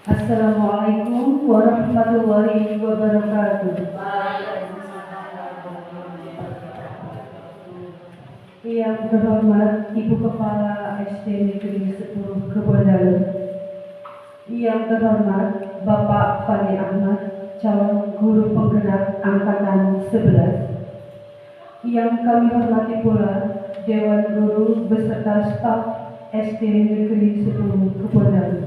Assalamualaikum warahmatullahi wabarakatuh. Yang terhormat Ibu Kepala SD Negeri 10 Kebondalu, yang terhormat Bapak Fandi Ahmad, calon guru penggerak angkatan 11, yang kami hormati pula Dewan Guru beserta staf SD Negeri 10 Kebondalu.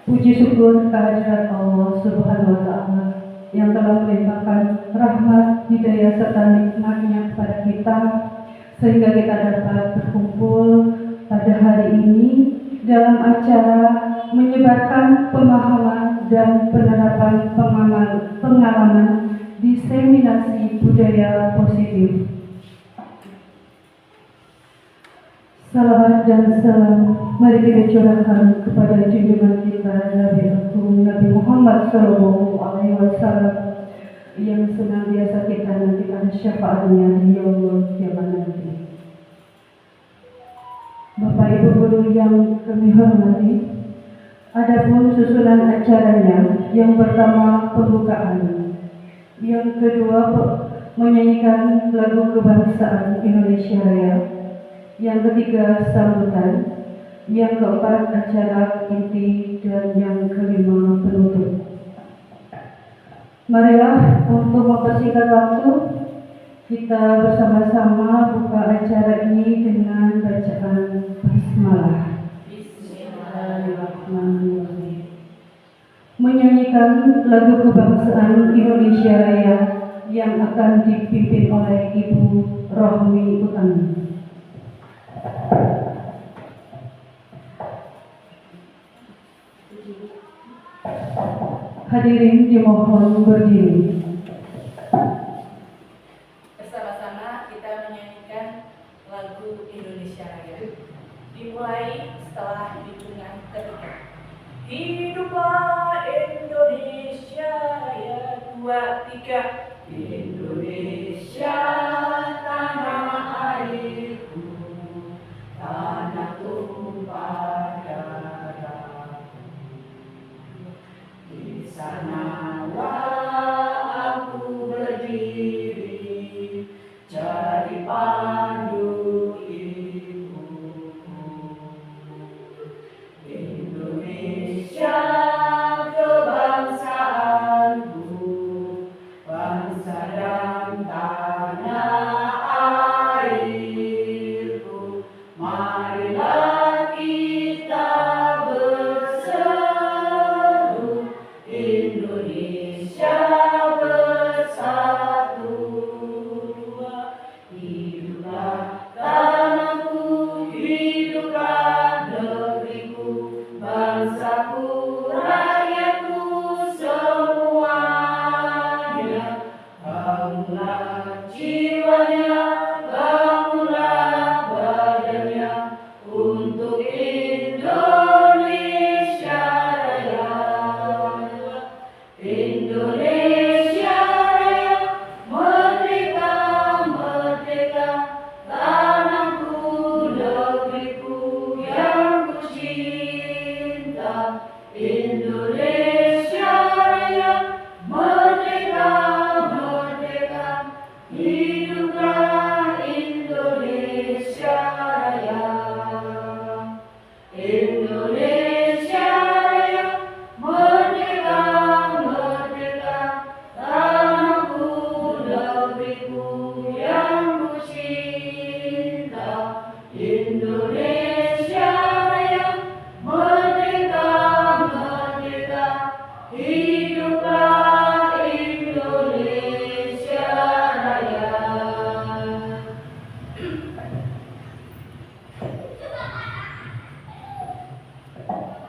Puji syukur kehadirat Allah Subhanahu wa Ta'ala yang telah melimpahkan rahmat, hidayah serta nikmatnya kepada kita sehingga kita dapat berkumpul pada hari ini dalam acara menyebarkan pemahaman dan penerapan pengalaman diseminasi budaya positif. Salawat dan salam mari kita curahkan kepada junjungan kita Nabi Agung Nabi Muhammad Sallallahu Alaihi Wasallam yang senantiasa kita nantikan syafaatnya di yaumul kiamat nanti. Bapak Ibu guru yang kami hormati, adapun susunan acaranya, yang pertama pembukaan, yang kedua menyanyikan lagu kebangsaan Indonesia Raya, yang ketiga sambutan, yang keempat acara inti, dan yang kelima penutup. Marilah untuk mempersingkat waktu, kita bersama-sama buka acara ini dengan bacaan basmalah. Bismillahirrahmanirrahim. Menyanyikan lagu kebangsaan Indonesia Raya yang akan dipimpin oleh Ibu Rohmi Utami. Hadirin dimohon berdiri. Bersama-sama kita menyanyikan lagu Indonesia Raya. Dimulai setelah hitungan ketiga. Hiduplah Indonesia Raya, 2, 3. Indonesia tanah airku, tanah tumpah darahku. Di sanalah aku berdiri, jadi pandu ibuku. Indonesia kebangsaanku, bangsa dan tanah airku. Marilah kita berseru, Indonesia bersatu. Hiduplah tanahku, hiduplah negeriku, bangsaku, rakyatku semuanya. Bangunlah jiwanya, bangunlah badannya untuk Indonesia Raya. Indonesia Raya, merdeka, merdeka, tanahku, negeriku yang ku cinta. Indonesia Raya, merdeka, merdeka, hiduplah Indonesia Raya. Indonesia Raya, merdeka, merdeka, tanahku, negeriku yang ku cinta. Indonesia Raya, merdeka, merdeka, hiduplah Indonesia Raya.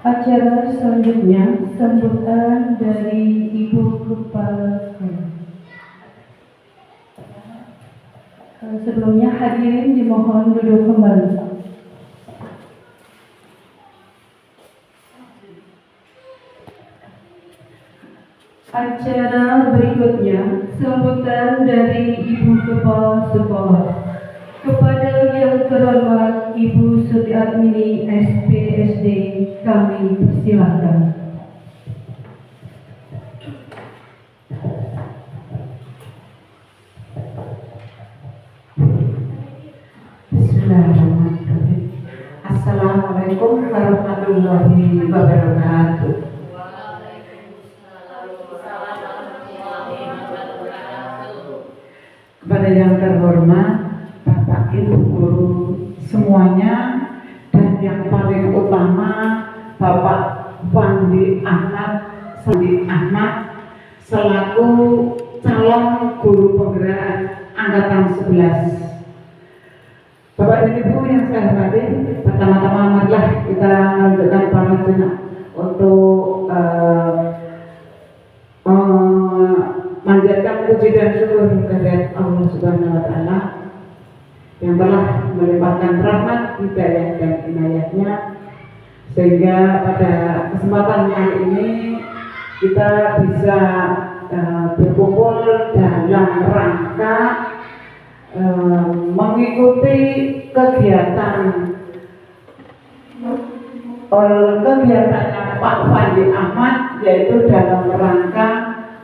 Acara selanjutnya sambutan dari Ibu Kepala Sekolah. Sebelumnya hadirin dimohon duduk kembali. Acara berikutnya sambutan dari Ibu Kepala Sekolah. Kepada yang terhormat Ibu Sutiatmini SPSD kami persilahkan. Bismillahirrahmanirrahim. Assalamualaikum warahmatullahi wabarakatuh. Kepada yang terhormat Bapak Ibu Guru semuanya, dan yang paling utama Bapak Fandi Ahmad selaku calon guru penggerak angkatan 11. Bapak dan Ibu yang saya hormati, pertama-tama marilah kita menunjukkan pamit untuk manjatkan puji dan syukur kehadirat Allah Subhanahu wa Ta'ala yang telah melimpahkan rahmat, hidayah dan inayahnya, sehingga pada kesempatan kali ini kita bisa berkumpul dalam rangka mengikuti kegiatannya Pak Fandi Ahmad, yaitu dalam rangka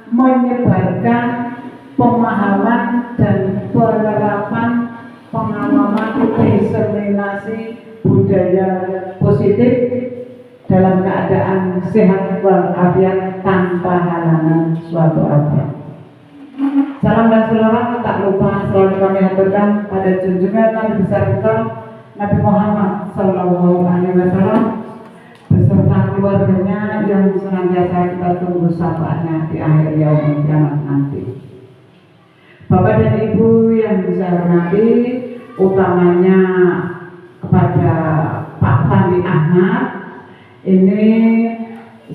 menyebarkan pemahaman dan penerapan pengalaman diseminasi budaya positif dalam keadaan sehat walafiat tanpa halangan suatu abad. Salam dan selawat tak lupa selalu kami haturkan pada junjungan Nabi besar kita Nabi Muhammad Sallallahu Alaihi Wasallam beserta keluarganya yang senantiasa kita tunggu syafaatnya di akhir yaumul kiamat nanti. Bapak dan Ibu yang saya hormati, utamanya kepada Pak Fandi Ahmad, ini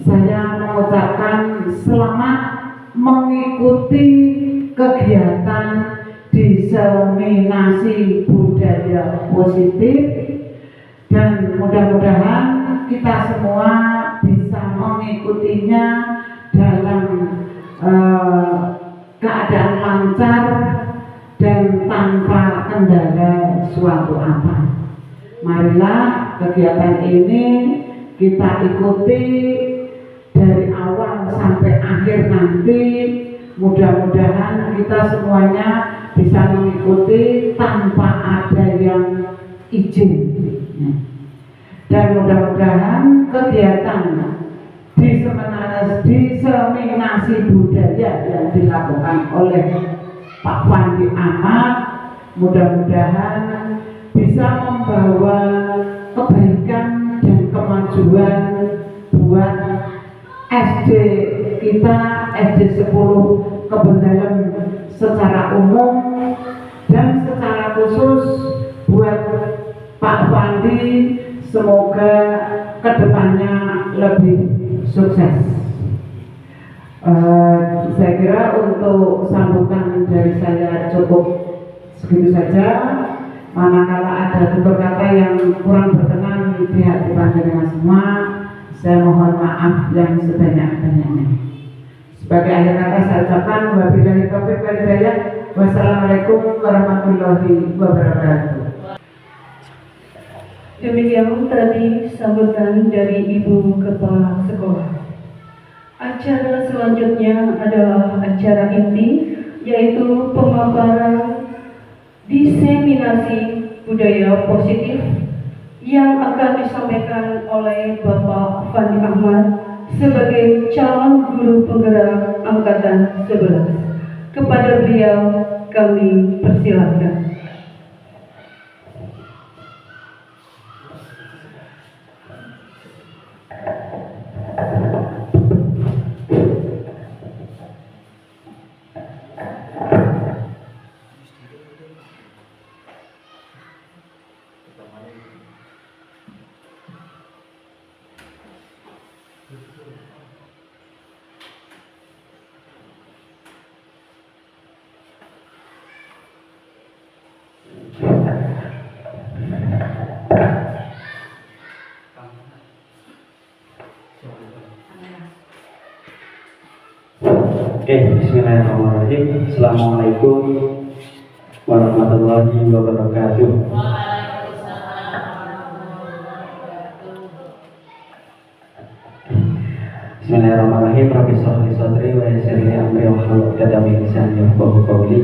saya mengucapkan selamat mengikuti kegiatan diseminasi budaya positif, dan mudah-mudahan kita semua bisa mengikutinya dalam keadaan lancar dan tanpa kendala suatu apa. Marilah kegiatan ini kita ikuti dari awal sampai akhir nanti. Mudah-mudahan kita semuanya bisa mengikuti tanpa ada yang izin. Dan mudah-mudahan kegiatan diseminasi budaya yang dilakukan oleh Pak Fandi Ahmad mudah-mudahan bisa membawa kebaikan dan kemajuan buat SD kita, SD 10 Kebendalem secara umum, dan secara khusus buat Pak Fandi, semoga kedepannya lebih sukses. Saya kira untuk sambutan dari saya cukup segitu saja. Manakala ada tutur kata yang kurang berkenan di hati panjenengan semua, saya mohon maaf yang sebanyak-banyaknya. Sebagai akhir kata saya ucapkan wabillahi taufiq wal hidayah. Wassalamualaikum warahmatullahi wabarakatuh. Demikian tadi sambutan dari Ibu Kepala Sekolah. Acara selanjutnya adalah acara inti, yaitu pemaparan diseminasi budaya positif yang akan disampaikan oleh Bapak Fandi Ahmad sebagai calon guru penggerak angkatan 11. Kepada beliau kami persilahkan. Bismillahirrahmanirrahim. Assalamualaikum warahmatullahi wabarakatuh. Bismillahirrahmanirrahim. Rabbi sholli sodri wa yassir li amri wahlul 'uqdatam min lisani yafqahu qawli.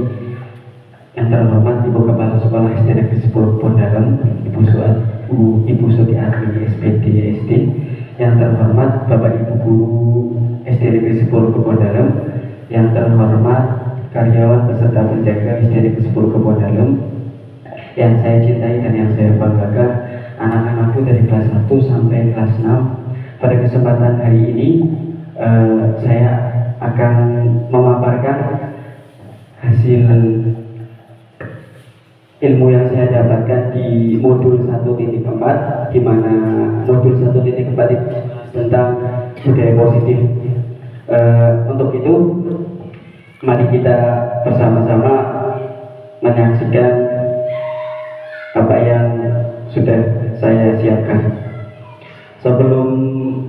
Yang terhormat Ibu Kepala Sekolah SD Negeri 10 Pondaran, Ibu Sudiarti SPD SD. Yang terhormat Bapak Ibu Guru SD Negeri 10 Pondaran. Yang terhormat karyawan peserta penjaga SD Negeri 10 Pondaran. Yang saya cintai dan yang saya banggakan, anak-anakku dari kelas 1 sampai kelas 6. Pada kesempatan hari ini saya akan memaparkan hasil ilmu yang saya dapatkan di modul 1.4, di mana modul 1.4 itu tentang budaya positif. Untuk itu, mari kita bersama-sama menyaksikan apa yang sudah saya siapkan. Sebelum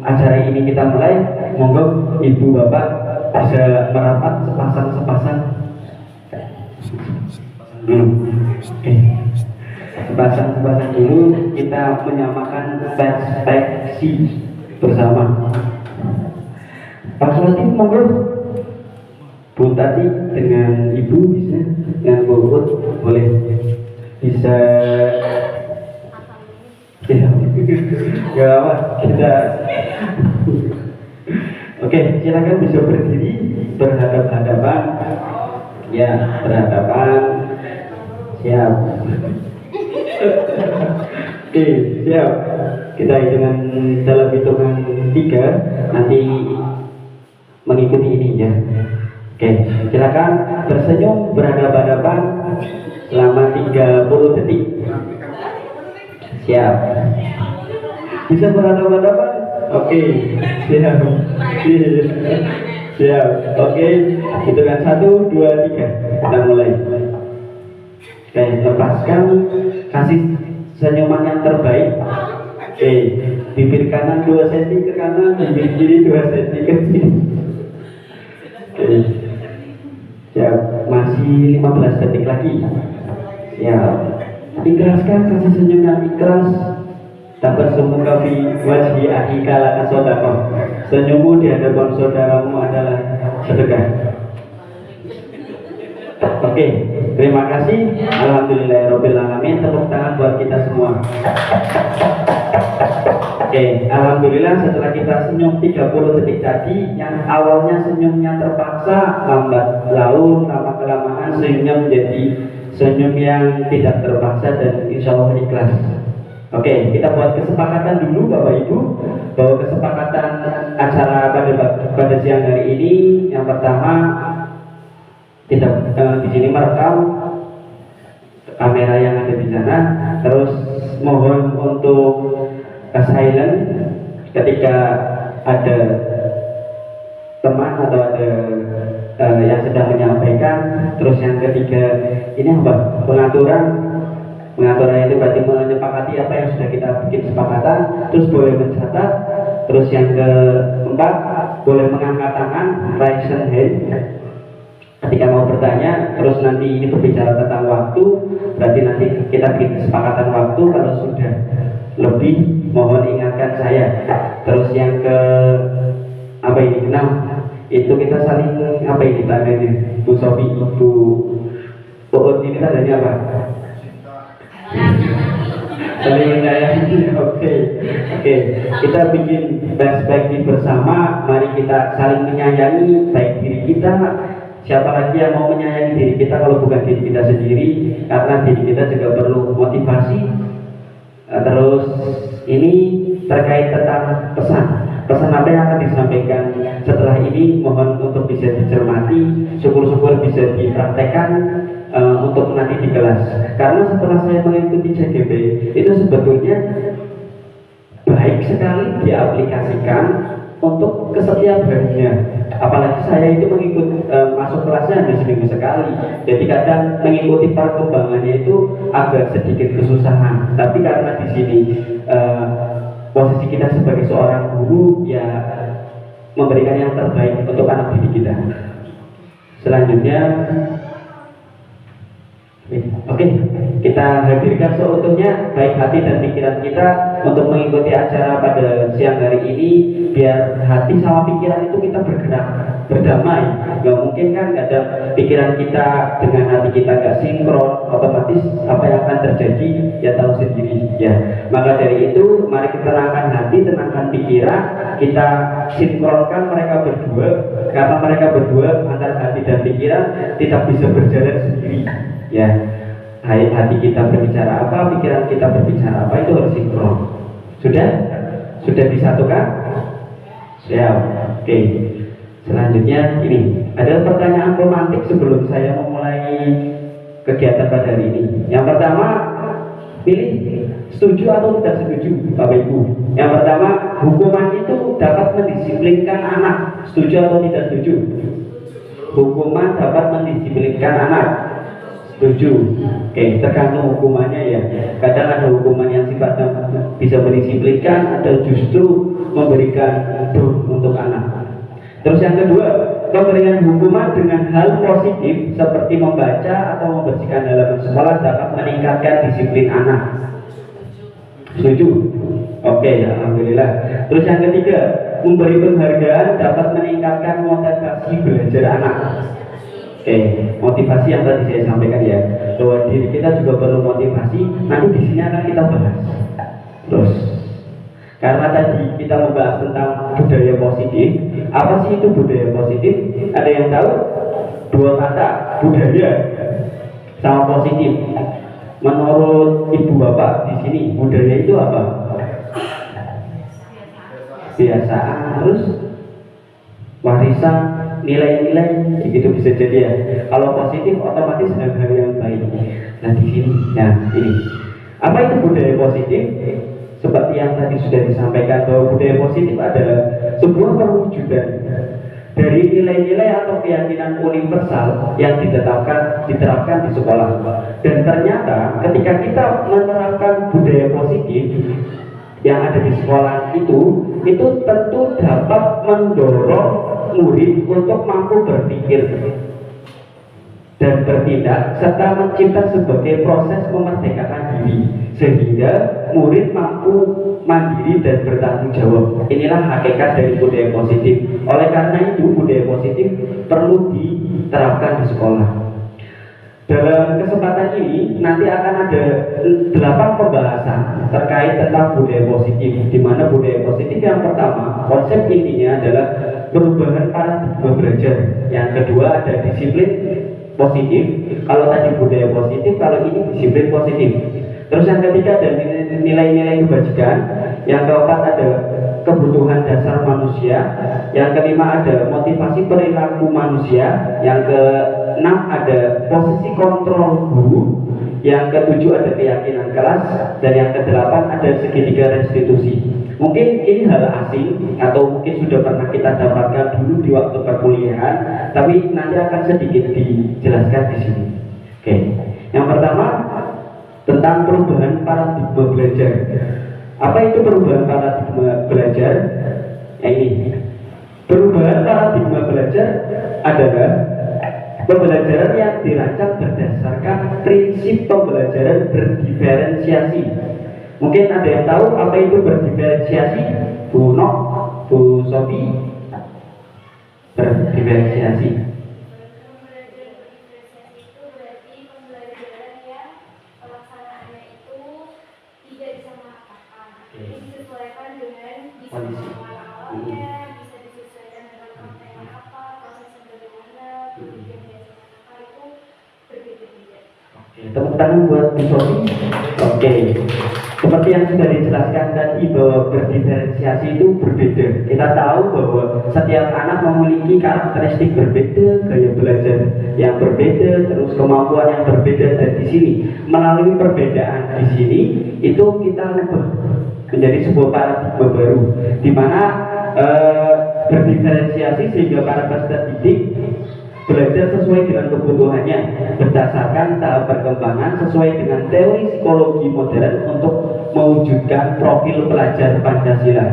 acara ini kita mulai, monggo Ibu Bapak bisa merapat sepasang dulu. Sepasang dulu, kita menyamakan perspektif bersama. Pak Latif, monggo. Bu Tati dengan Ibu bisa, dengan Bu Ut boleh bisa. Ya apa kita. Oke, silakan bisa berdiri berhadap-hadapan. Ya, berhadapan. Siap. Oke, siap. Kita hitungan dalam hitungan 3 nanti mengikuti ini ya. Oke, silakan tersenyum berhadap-hadapan selama 30 detik. Siap. Bisa berhadapan-hadapan? Oke. Siap. Siap. Oke. Hitungan 1, 2, 3. Kita mulai. Oke, lepaskan. Kasih senyuman yang terbaik. Oke. Bibir kanan 2 cm ke kanan, bibir kiri 2 cm ke kiri. Oke. Siap. Masih 15 detik lagi. Siap. Ikhlaskan, kasih senyum yang ikhlas. Tabassum fi wajhi akhika laka shadaqah. Senyummu di hadapan saudaramu adalah sedekah. Oke, terima kasih. Alhamdulillahirabbil alamin. Tepuk tangan buat kita semua. Oke, alhamdulillah setelah kita senyum 30 detik tadi, yang awalnya senyumnya terpaksa, lambat laun, lama-kelamaan senyum menjadi senyum yang tidak terpaksa dan insya Allah ikhlas. Oke, kita buat kesepakatan dulu Bapak Ibu, bahwa kesepakatan acara pada siang hari ini yang pertama kita di sini merekam kamera yang ada di sana, terus mohon untuk silent ketika ada teman atau ada yang sedang menyampaikan. Terus yang ketiga ini apa? Pengaturan itu berarti menyepakati apa yang sudah kita bikin kesepakatan. Terus boleh mencatat. Terus yang keempat boleh mengangkat tangan, raise hand ketika mau bertanya. Terus nanti ini berbicara tentang waktu, berarti nanti kita bikin kesepakatan waktu. Kalau sudah lebih mohon ingatkan saya. Terus yang ke apa ini? 6 itu kita saling apa ini tandanya? Bu Sofi, Bu Uut, ini tandanya apa? Saling menyayangi. Oke. Kita bikin perspektif bersama. Mari kita saling menyayangi, baik diri kita. Siapa lagi yang mau menyayangi diri kita kalau bukan diri kita sendiri? Karena diri kita juga perlu motivasi. Terus ini terkait tentang pesan apa yang akan disampaikan setelah ini, mohon untuk bisa dicermati, syukur-syukur bisa dipraktekkan untuk nanti di kelas. Karena setelah saya mengikuti CGP itu sebetulnya baik sekali diaplikasikan untuk ke setiap harinya. Apalagi saya itu mengikut masuk kelasnya hanya seminggu sekali, jadi kadang mengikuti perkembangannya itu agak sedikit kesusahan. Tapi karena di sini posisi kita sebagai seorang guru ya memberikan yang terbaik untuk anak didik kita. Selanjutnya, oke, kita kita hadirkan seutuhnya baik hati dan pikiran kita untuk mengikuti acara pada siang hari ini, biar hati sama pikiran itu kita bergerak berdamai. Gak mungkin kan ada pikiran kita dengan hati kita gak sinkron, otomatis apa yang akan terjadi ya tahu sendiri ya. Maka dari itu mari kita tenangkan hati, tenangkan pikiran, kita sinkronkan mereka berdua, karena mereka berdua antara hati dan pikiran tidak bisa berjalan sendiri ya. Hati kita berbicara apa, pikiran kita berbicara apa, itu harus sinkron. Sudah disatukan? Siap. Oke. Selanjutnya ini ada pertanyaan romantik sebelum saya memulai kegiatan pada hari ini. Yang pertama, pilih setuju atau tidak setuju, Bapak Ibu. Yang pertama, hukuman itu dapat mendisiplinkan anak. Setuju atau tidak setuju? Hukuman dapat mendisiplinkan anak. Setuju. Oke, tergantung hukumannya ya. Kadang ada hukuman yang sifatnya bisa mendisiplinkan, atau justru memberikan down untuk anak. Terus yang kedua, pemberian hukuman dengan hal positif seperti membaca atau membersihkan halaman sekolah dapat meningkatkan disiplin anak. Setuju? Oke, alhamdulillah. Terus yang ketiga, memberi penghargaan dapat meningkatkan motivasi belajar anak. Oke, motivasi yang tadi saya sampaikan ya, bahwa diri kita juga perlu motivasi. Nanti di sini akan kita bahas. Terus, karena tadi kita membahas tentang budaya positif. Apa sih itu budaya positif? Ada yang tahu? Dua kata, budaya sama positif. Menurut ibu bapak di sini, budaya itu apa? Kebiasaan, terus warisan, nilai-nilai, gitu bisa jadi ya. Kalau positif otomatis hal-hal yang baik. Nah di sini, nah ini apa itu budaya positif? Seperti yang tadi sudah disampaikan, bahwa budaya positif adalah sebuah perwujudan dari nilai-nilai atau keyakinan universal yang diterapkan di sekolah. Dan ternyata ketika kita menerapkan budaya positif yang ada di sekolah itu tentu dapat mendorong murid untuk mampu berpikir dan bertindak serta mencipta sebagai proses memerdekakan diri, sehingga murid mampu mandiri dan bertanggung jawab. Inilah hakikat dari budaya positif. Oleh karena itu budaya positif perlu diterapkan di sekolah. Dalam kesempatan ini nanti akan ada 8 pembahasan terkait tentang budaya positif, di mana budaya positif yang pertama, konsep intinya adalah perubahan paradigma belajar. Yang kedua ada disiplin positif. Kalau tadi budaya positif, kalau ini disiplin positif. Terus yang ketiga ada nilai-nilai kebajikan. Yang keempat ada kebutuhan dasar manusia. Yang kelima ada motivasi perilaku manusia. Yang keenam ada posisi kontrol guru. Yang ketujuh ada keyakinan kelas. Dan yang kedelapan ada segitiga restitusi. Mungkin ini hal asing atau mungkin sudah pernah kita dapatkan dulu di waktu perkuliahan, tapi nanti akan sedikit dijelaskan di sini. Oke. Yang pertama tentang perubahan paradigma belajar. Apa itu perubahan paradigma belajar? Ini. Perubahan paradigma belajar adalah pembelajaran yang dirancang berdasarkan prinsip pembelajaran berdiferensiasi. Mungkin ada yang tahu apa itu berdiferensiasi? Bu Nok, Bu Sofi? Berdiferensiasi. Pembelajaran berdiferensiasi itu berarti pembelajaran yang pelaksanaannya itu tidak disamaratakan. Jadi disesuaikan dengan Kondisi. awalnya, bisa disesuaikan dengan kontennya apa, prosesnya bagaimana, kemudian diajarkan apa, itu berbeda-beda. Oke, tepuk tangan buat Bu Sofi. Oke. Seperti yang sudah dijelaskan tadi bahwa berdiferensiasi itu berbeda. Kita tahu bahwa setiap anak memiliki karakteristik berbeda, gaya belajar yang berbeda, terus kemampuan yang berbeda. Dan di sini melalui perbedaan di sini itu kita ubah menjadi sebuah paradigma baru, di mana berdiferensiasi sehingga para peserta didik belajar sesuai dengan kebutuhannya berdasarkan tahap perkembangan sesuai dengan teori psikologi modern untuk mewujudkan profil pelajar Pancasila.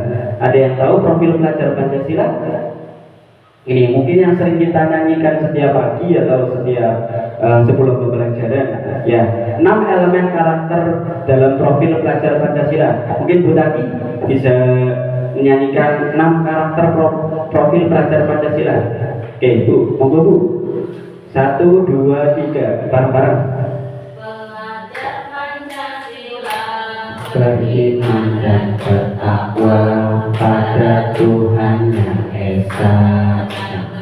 Ada yang tahu profil pelajar Pancasila? Ini mungkin yang sering kita nyanyikan setiap pagi atau setiap sebelum pembelajaran ya. 6 elemen karakter dalam profil pelajar Pancasila. Mungkin Bu Tati bisa menyanyikan 6 karakter profil pelajar Pancasila. Oke Bu, monggo Bu. 1, 2, 3, bareng-bareng. Pelajar Pancasila beriman dan bertakwa pada Tuhan yang Esa,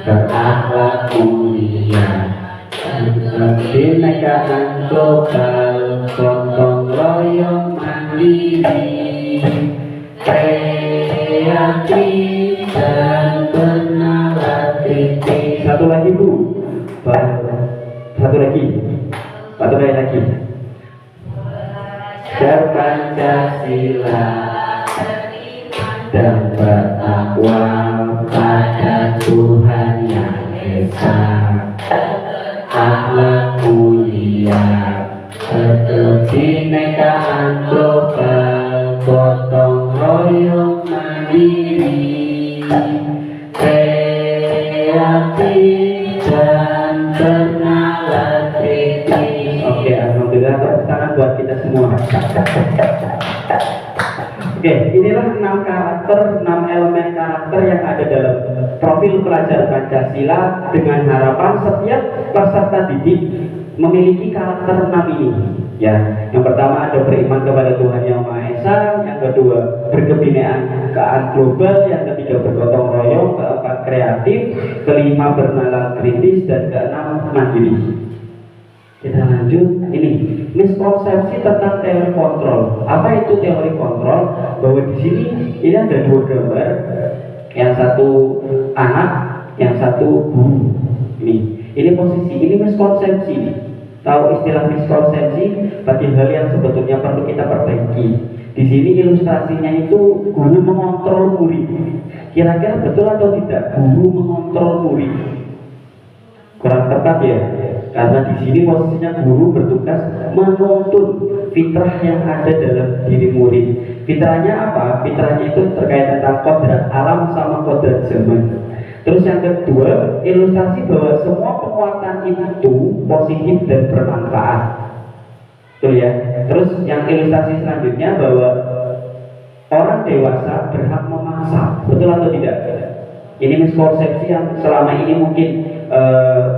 berakhlak mulia, kebinekaan global, gotong royong mandiri, kreatif dan bernalar kritis. Satu lagi Bu. Satu lagi. Belajar Pancasila dan bertakwa pada Tuhan yang Esa, akhlak mulia, kebinekaan global, gotong royong mandiri, kreatif dan bernalar kritis. Oke, alhamdulillah, tepuk tangan buat kita semua. Oke, inilah 6 karakter, 6 elemen karakter yang ada dalam profil pelajar Pancasila dengan harapan setiap peserta didik memiliki karakter 6 ini. Ya, yang pertama ada beriman kepada Tuhan Yang Maha Esa, yang kedua berkebinekaan global, yang ketiga bergotong royong, keempat kreatif, kelima bernalar kritis, dan keenam mandiri. Kita lanjut, ini miskonsepsi tentang teori kontrol. Apa itu teori kontrol? Bahwa di sini ini ada 2 gambar, yang satu anak, yang satu guru. Ini posisi, ini miskonsepsi. Tahu istilah miskonsepsi? Bagi hal yang sebetulnya perlu kita perbaiki. Di sini ilustrasinya itu guru mengontrol murid. Kira-kira betul atau tidak? Guru mengontrol murid. Kurang tepat ya, karena di sini posisinya guru bertugas menuntun fitrah yang ada dalam diri murid. Fitrahnya apa? Fitrahnya itu terkait tentang kodrat alam sama kodrat zaman. Terus yang kedua, ilustrasi bahwa semua penguatan itu positif dan bermanfaat. Betul ya. Terus yang ilustrasi selanjutnya bahwa orang dewasa berhak memaksa. Betul atau tidak? Ini miskonsepsi yang selama ini mungkin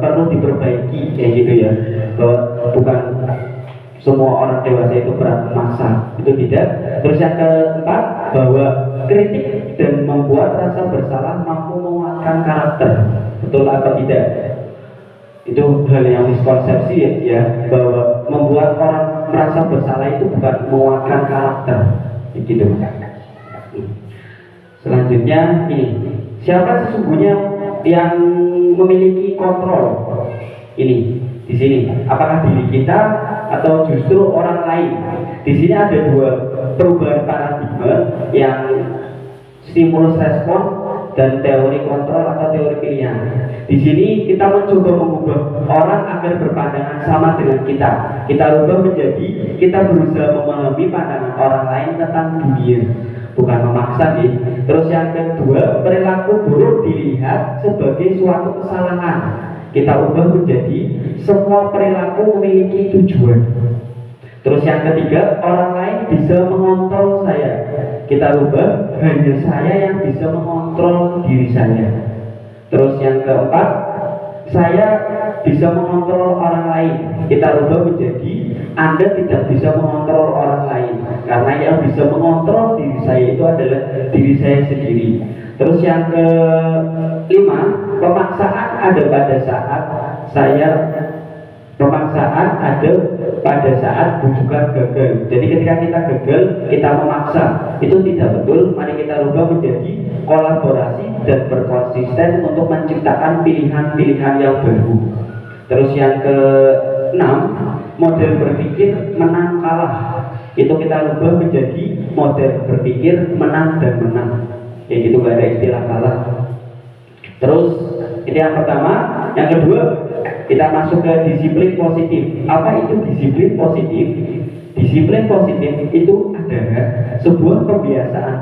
perlu diperbaiki kayak gitu ya, bahwa bukan semua orang dewasa itu berhak memaksa, itu tidak. Terus yang keempat, bahwa kritik dan membuat rasa bersalah mampu menguatkan karakter. Betul atau tidak? Itu hal yang miskonsepsi ya, bahwa membuat orang merasa bersalah itu bukan menguatkan karakter gitu. Selanjutnya ini, siapa sesungguhnya yang memiliki kontrol? Ini di sini, apakah diri kita atau justru orang lain? Di sini ada 2 perubahan paradigma, yang stimulus respon dan teori kontrol atau teori pilihan. Di sini kita mencoba mengubah orang agar berpandangan sama dengan kita. Kita ubah menjadi kita berusaha memahami pandangan orang lain tentang dunia, bukan memaksa nih. Terus yang kedua, perilaku buruk dilihat sebagai suatu kesalahan. Kita ubah menjadi semua perilaku memiliki tujuan. Terus yang ketiga, orang lain bisa mengontrol saya. Kita ubah hanya saya yang bisa mengontrol diri saya. Terus yang keempat, saya bisa mengontrol orang lain. Kita ubah menjadi Anda tidak bisa mengontrol orang lain, karena yang bisa mengontrol diri saya itu adalah diri saya sendiri. Terus yang kelima, pemaksaan ada pada saat bujukan gagal. Jadi ketika kita gagal, kita memaksa, itu tidak betul. Mari kita rubah menjadi kolaborasi dan berkonsisten untuk menciptakan pilihan-pilihan yang baru. Terus yang keenam, model berpikir menang kalah. Itu kita rubah menjadi model berpikir menang dan menang. Kayak gitu, gak ada istilah kalah. Terus itu yang pertama. Yang kedua, kita masuk ke disiplin positif. Apa itu disiplin positif? Disiplin positif itu adalah sebuah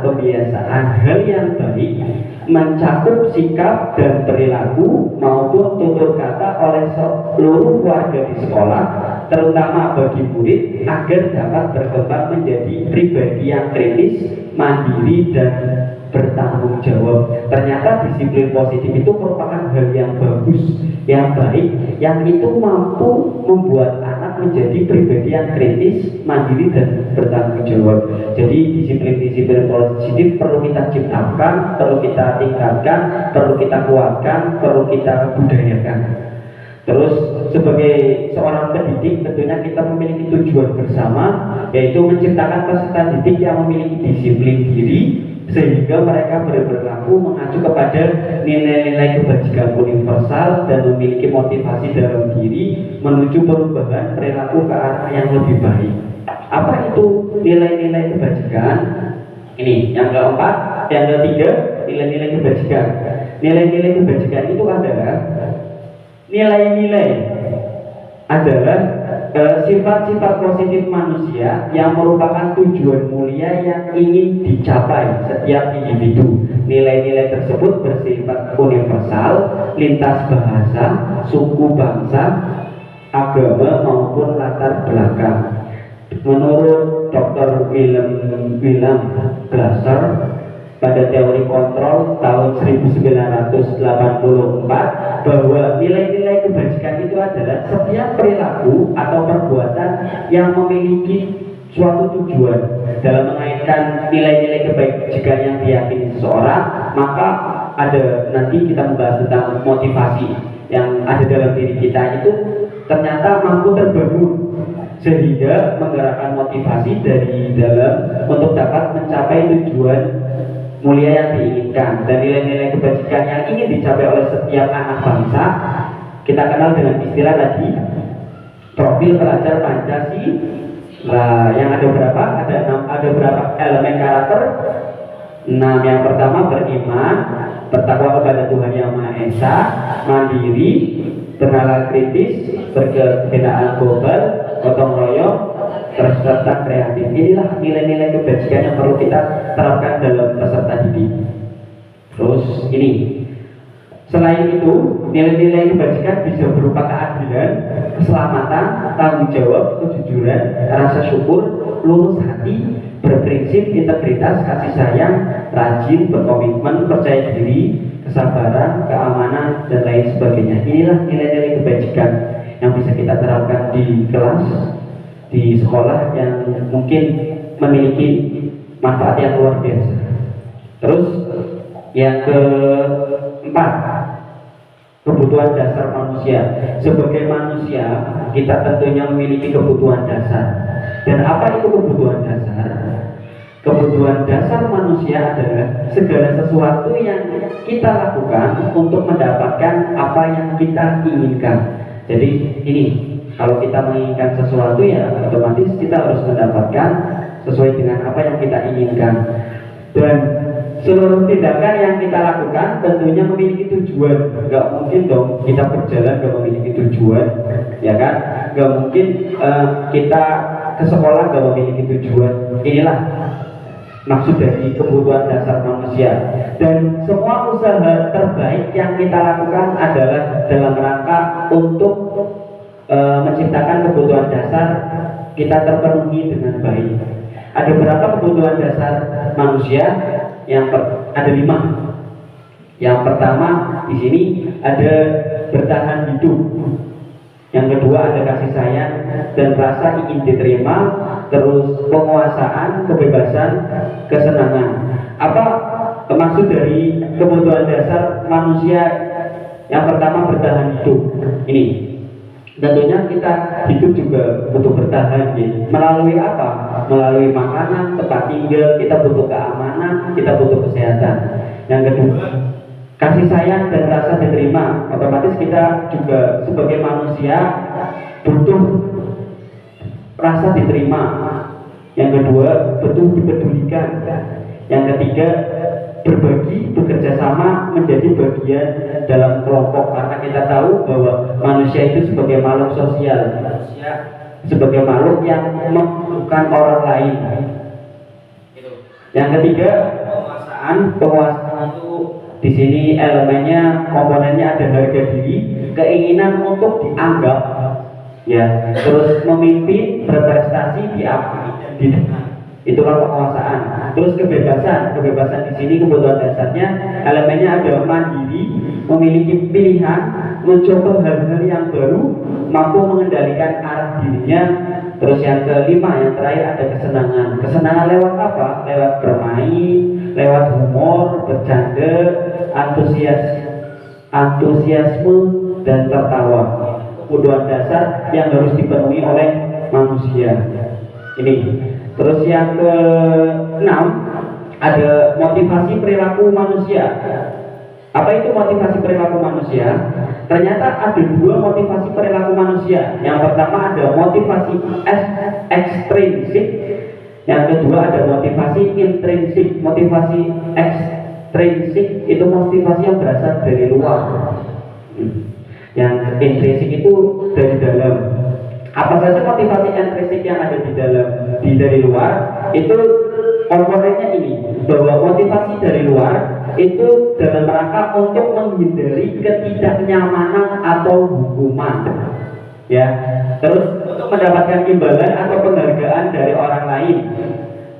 kebiasaan hal yang baik mencakup sikap dan perilaku maupun tutur kata oleh seluruh warga di sekolah, terutama bagi murid, agar dapat berkembang menjadi pribadi yang kritis, mandiri, dan bertanggung jawab. Ternyata disiplin positif itu merupakan hal yang bagus, yang baik, yang itu mampu membuat anak menjadi pribadi yang kritis, mandiri, dan bertanggung jawab. Jadi disiplin-disiplin positif perlu kita ciptakan, perlu kita tingkatkan, perlu kita kuatkan, perlu kita budayakan. Terus sebagai seorang pendidik tentunya kita memiliki tujuan bersama, yaitu menciptakan peserta didik yang memiliki disiplin diri sehingga mereka berperilaku mengacu kepada nilai-nilai kebajikan universal dan memiliki motivasi dalam diri menuju perubahan perilaku ke arah yang lebih baik. Apa itu nilai-nilai kebajikan? Ini yang keempat, yang ketiga, nilai-nilai kebajikan. Nilai-nilai kebajikan itu adalah nilai-nilai adalah sifat-sifat positif manusia yang merupakan tujuan mulia yang ingin dicapai setiap individu. Nilai-nilai tersebut bersifat universal, lintas bahasa, suku, bangsa, agama maupun latar belakang. Menurut Dr. Wilhelm Glasser pada teori kontrol tahun 1984 bahwa nilai-nilai kebajikan itu adalah setiap perilaku atau perbuatan yang memiliki suatu tujuan. Dalam mengaitkan nilai-nilai kebajikan yang diyakini seseorang, maka ada nanti kita membahas tentang motivasi yang ada dalam diri kita itu ternyata mampu terbangun sehingga menggerakkan motivasi dari dalam untuk dapat mencapai tujuan mulia yang diinginkan. Dan nilai-nilai kebajikan yang ingin dicapai oleh setiap anak bangsa kita kenal dengan istilah tadi, profil pelajar Pancasila. Yang ada berapa? Ada berapa elemen karakter? 6. Yang pertama beriman, bertakwa kepada Tuhan Yang Maha Esa, mandiri, bernalar kritis, berkebenaan global, gotong royong, serta kreatif. Inilah nilai-nilai kebajikan yang perlu kita terapkan dalam peserta didik. Terus ini, selain itu, nilai-nilai kebajikan bisa berupa keadilan, keselamatan, tanggung jawab, kejujuran, rasa syukur, lurus hati, berprinsip, integritas, kasih sayang, rajin, berkomitmen, percaya diri, kesabaran, keamanan, dan lain sebagainya. Inilah nilai-nilai kebajikan yang bisa kita terapkan di kelas, di sekolah yang mungkin memiliki manfaat yang luar biasa. Terus yang keempat, kebutuhan dasar manusia. Sebagai manusia kita tentunya memiliki kebutuhan dasar. Dan apa itu kebutuhan dasar? Kebutuhan dasar manusia adalah segala sesuatu yang kita lakukan untuk mendapatkan apa yang kita inginkan. Jadi ini, kalau kita menginginkan sesuatu ya otomatis kita harus mendapatkan sesuai dengan apa yang kita inginkan. Dan seluruh tindakan yang kita lakukan tentunya memiliki tujuan. Gak mungkin dong kita berjalan gak memiliki tujuan, ya kan? Gak mungkin kita ke sekolah gak memiliki tujuan. Inilah maksud dari kebutuhan dasar manusia. Dan semua usaha terbaik yang kita lakukan adalah dalam rangka untuk menciptakan kebutuhan dasar kita terpenuhi dengan baik. Ada berapa kebutuhan dasar manusia? Ada 5. Yang pertama di sini ada bertahan hidup. Yang kedua ada kasih sayang dan rasa ingin diterima. Terus penguasaan, kebebasan, kesenangan. Apa maksud dari kebutuhan dasar manusia? Yang pertama bertahan hidup. Ini tentunya kita hidup juga butuh bertahan, gitu. Melalui apa? Melalui makanan, tempat tinggal, kita butuh keamanan, kita butuh kesehatan. Yang kedua, kasih sayang dan rasa diterima. Otomatis kita juga sebagai manusia butuh rasa diterima. Yang kedua, butuh dipedulikan. Yang ketiga, berbagi, bekerja sama, menjadi bagian dalam kelompok. Karena kita tahu bahwa manusia itu sebagai makhluk sosial, manusia sebagai makhluk yang membutuhkan orang lain. Yang ketiga, penguasaan itu Di sini elemennya, komponennya ada harga diri, keinginan untuk dianggap, ya, terus memimpin, berprestasi, diakui, itulah kekuasaan. Terus kebebasan di sini kebutuhan dasarnya, elemennya ada mandiri, memiliki pilihan, mencoba hal-hal yang baru, mampu mengendalikan arah dirinya. Terus yang kelima, yang terakhir ada kesenangan. Kesenangan lewat apa? Lewat bermain, lewat humor, bercanda, antusiasme dan tertawa. Kebutuhan dasar yang harus dipenuhi oleh manusia. Ini. Terus yang keenam ada motivasi perilaku manusia. Apa itu motivasi perilaku manusia? Ternyata ada dua motivasi perilaku manusia. Yang pertama ada motivasi ekstrinsik, yang kedua ada motivasi intrinsik. Motivasi ekstrinsik itu motivasi yang berasal dari luar. Yang intrinsik itu dari dalam. Apa saja motivasi intrinsik yang ada dari luar? Itu komponennya ini, bahwa motivasi dari luar itu dalam rangka untuk menghindari ketidaknyamanan atau hukuman, ya. Terus untuk mendapatkan imbalan atau penghargaan dari orang lain.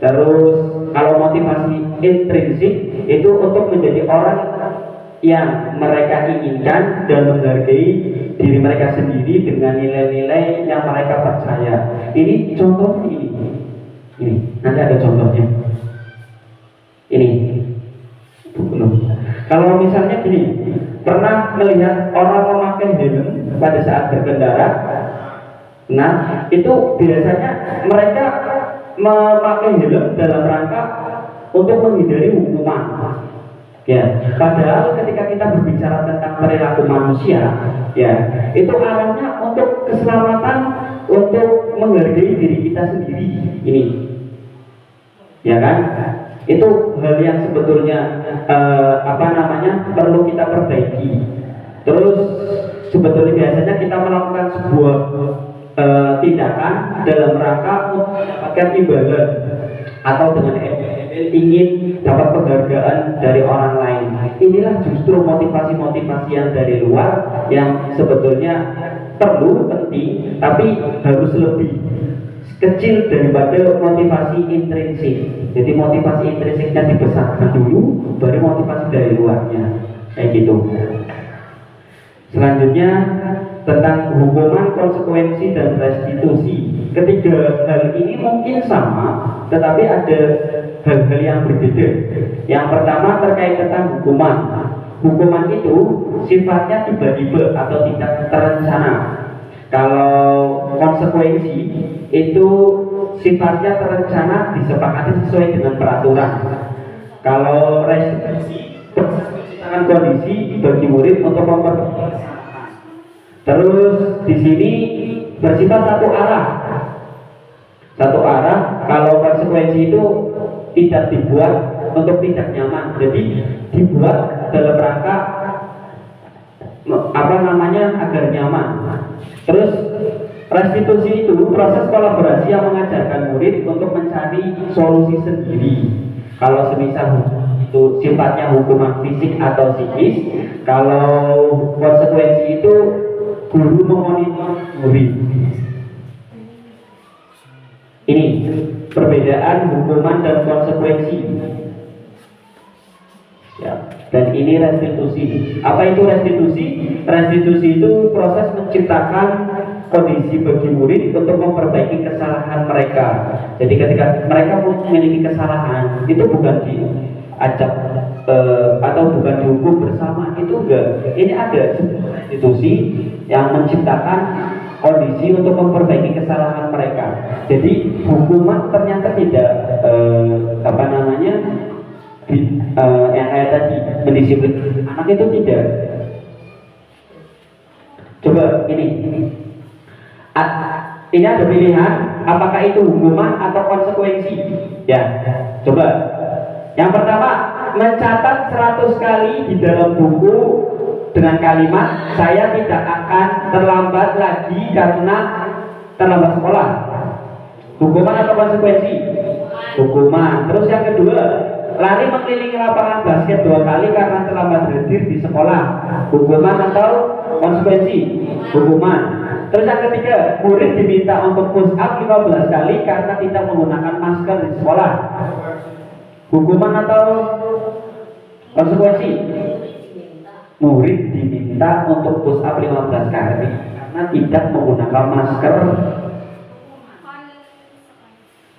Terus kalau motivasi intrinsik itu untuk menjadi orang yang mereka inginkan dan menghargai diri mereka sendiri dengan nilai-nilai yang mereka percaya. Ini contohnya ini nanti ada contohnya. Ini belum. Kalau misalnya gini, pernah melihat orang memakai helm pada saat berkendara? Nah, itu biasanya mereka memakai helm dalam rangka untuk menghindari hukuman. Ya, padahal ketika kita berbicara tentang perilaku manusia, ya, itu arahnya untuk keselamatan, untuk menghargai diri kita sendiri. Ini, ya kan? Itu hal yang sebetulnya perlu kita perbaiki. Terus sebetulnya biasanya kita melakukan sebuah tindakan dalam rangka mendapatkan imbalan atau dengan ingin dapat penghargaan dari orang lain. Inilah justru motivasi-motivasi yang dari luar yang sebetulnya perlu, penting, tapi harus lebih kecil daripada motivasi intrinsik. Jadi motivasi intrinsiknya dibesarkan dulu, baru motivasi dari luarnya, kayak gitu. Selanjutnya tentang hukuman, konsekuensi, dan restitusi. Ketiga hal ini mungkin sama, tetapi ada hal-hal yang berbeda. Yang pertama terkait tentang hukuman. Hukuman itu sifatnya tiba-tiba atau tidak terencana. Kalau konsekuensi itu sifatnya terencana, disepakati sesuai dengan peraturan. Kalau restitusi menciptakan kondisi bagi murid untuk memperbaiki. Terus di sini bersifat satu arah. Satu arah. Kalau konsekuensi itu tidak dibuat untuk tidak nyaman, jadi dibuat dalam rangka agar nyaman. Terus restitusi itu proses kolaborasi yang mengajarkan murid untuk mencari solusi sendiri. Kalau semisal itu sifatnya hukuman fisik atau psikis, kalau konsekuensi itu guru memonitor murid. Ini perbedaan hukuman dan konsekuensi. Ya, dan ini restitusi. Apa itu restitusi? Restitusi itu proses menciptakan kondisi bagi murid untuk memperbaiki kesalahan mereka. Jadi ketika mereka memiliki kesalahan, itu bukan diajak atau bukan dihukum bersama, itu enggak. Ini ada restitusi yang menciptakan kondisi untuk memperbaiki kesalahan mereka. Jadi hukuman ternyata tidak yang kayak tadi mendisiplin anak itu tidak. Coba ini ada pilihan, apakah itu hukuman atau konsekuensi? Ya, coba. Yang pertama, mencatat 100 kali di dalam buku dengan kalimat saya tidak akan terlambat lagi karena terlambat sekolah. Hukuman atau konsekuensi? Hukuman. Terus yang kedua, lari mengelilingi lapangan basket 2 kali karena terlambat hadir di sekolah, hukuman atau konsekuensi? Hukuman. Terus yang ketiga, murid diminta untuk push up 15 kali karena tidak menggunakan masker di sekolah, hukuman atau konsekuensi? Murid diminta untuk push up 15 kali karena tidak menggunakan masker,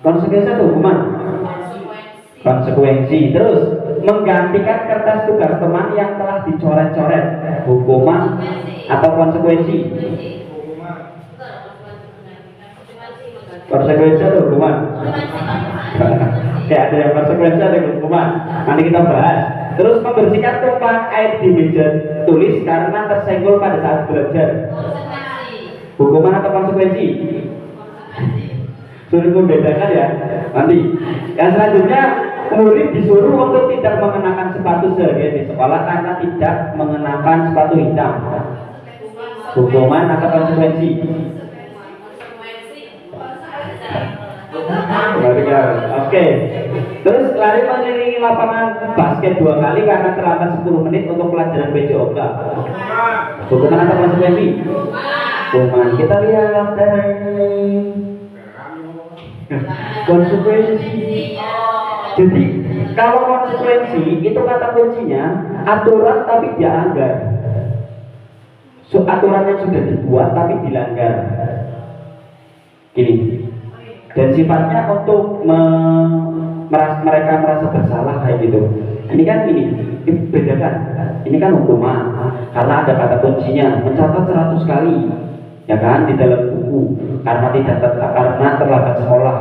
konsekuensi atau hukuman? Konsekuensi. Terus menggantikan kertas tugas teman yang telah dicoret-coret, hukuman atau konsekuensi? Konsekuensi atau hukuman? Kayak ada yang konsekuensi, ada yang hukuman. Nanti kita bahas. Terus membersihkan tumpahan air di meja tulis karena tersenggol pada saat belajar, hukuman atau konsekuensi? Suruh membedakan ya nanti. Yang selanjutnya, murid disuruh untuk tidak mengenakan sepatu seharian di sekolah karena tidak mengenakan sepatu hitam, hukuman atau konsekuensi? Oke. Terus lari mengelilingi lapangan basket 2 kali karena terlambat 10 menit untuk pelajaran PJOK, hukuman atau konsekuensi? Hukuman. Kita lihat konsekuensi. Jadi kalau konsekuensi itu kata kuncinya aturan tapi dilanggar. Aturannya sudah dibuat tapi dilanggar. Gini. Dan sifatnya untuk mereka merasa bersalah kayak gitu. Ini kan ini bedakan. Ini kan hukuman karena ada kata kuncinya mencatat 100 kali, ya kan, di dalam buku karena terlambat sekolah.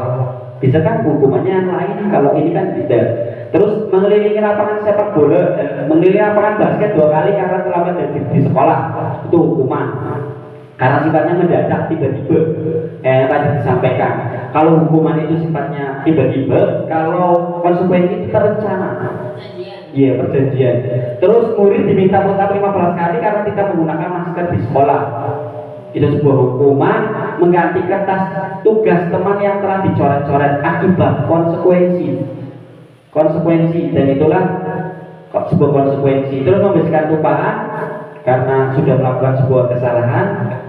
Bisa kan hukumannya yang lain, kalau ini kan tidak. Terus mengelilingi lapangan sepak bola, mengelilingi lapangan basket 2 kali karena terlambat di sekolah, itu hukuman. Karena sifatnya mendadak, tiba-tiba, tadi disampaikan. Kalau hukuman itu sifatnya tiba-tiba, kalau konsekuensi itu terencana. Iya, perjanjian. Terus murid diminta push up 15 kali karena tidak menggunakan masker di sekolah. Itu sebuah hukuman. Mengganti kertas tugas teman yang telah dicoret-coret akibat konsekuensi, dan itulah sebuah konsekuensi. Terus membersihkan tumpahan karena sudah melakukan sebuah kesalahan,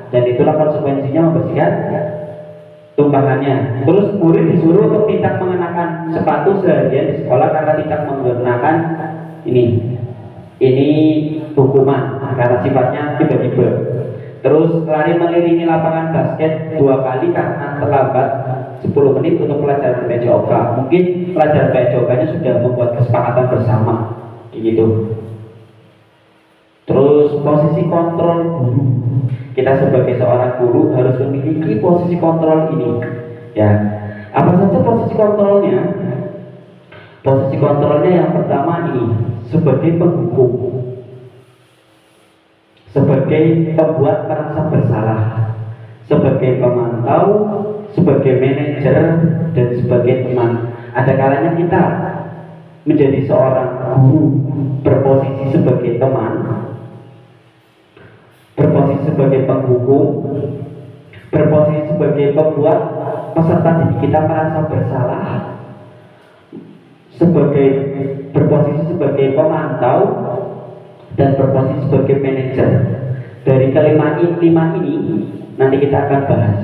dan itulah konsekuensinya membersihkan tumpahannya. Terus murid disuruh untuk tidak mengenakan sepatu seharian di sekolah karena tidak menggunakan ini hukuman karena sifatnya tiba-tiba. Terus lari mengelilingi lapangan basket 2 kali karena terlambat 10 menit untuk pelajaran PJOK. Mungkin pelajaran PJOK-nya sudah membuat kesepakatan bersama, gitu. Terus posisi kontrol guru. Kita sebagai seorang guru harus memiliki posisi kontrol ini. Ya, apa saja posisi kontrolnya? Posisi kontrolnya yang pertama ini sebagai penghukum, sebagai pembuat merasa bersalah, sebagai pemantau, sebagai manajer, dan sebagai teman. Ada kalanya kita menjadi seorang guru berposisi sebagai teman, berposisi sebagai penghukum, berposisi sebagai pembuat peserta didik kita merasa bersalah, berposisi sebagai pemantau, dan berposisi sebagai manajer. Dari kelima ini nanti kita akan bahas.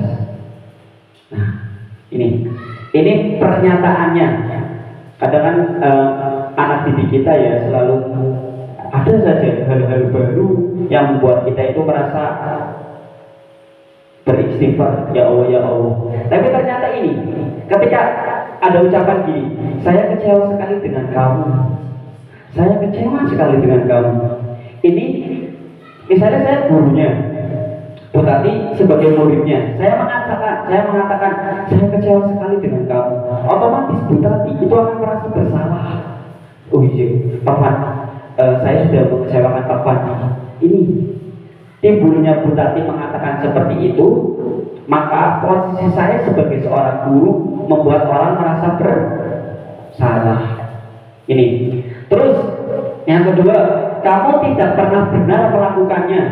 Nah, ini pernyataannya. Kadang kan anak didik kita ya selalu ada saja hal-hal baru yang membuat kita itu merasa beristighfar, ya Allah ya Allah. Tapi ternyata ini ketika ada ucapan gini, saya kecewa sekali dengan kamu, saya kecewa sekali dengan kamu. Ini misalnya saya gurunya, Bu Tati sebagai muridnya, saya mengatakan saya kecewa sekali dengan kamu. Otomatis Bu Tati itu akan merasa bersalah. Oh iya, Pak, saya sudah mengecewakan Pak Fandi. Ini timbulnya Bu Tati mengatakan seperti itu, maka posisi saya sebagai seorang guru membuat orang merasa bersalah. Ini. Terus yang kedua, kamu tidak pernah benar melakukannya.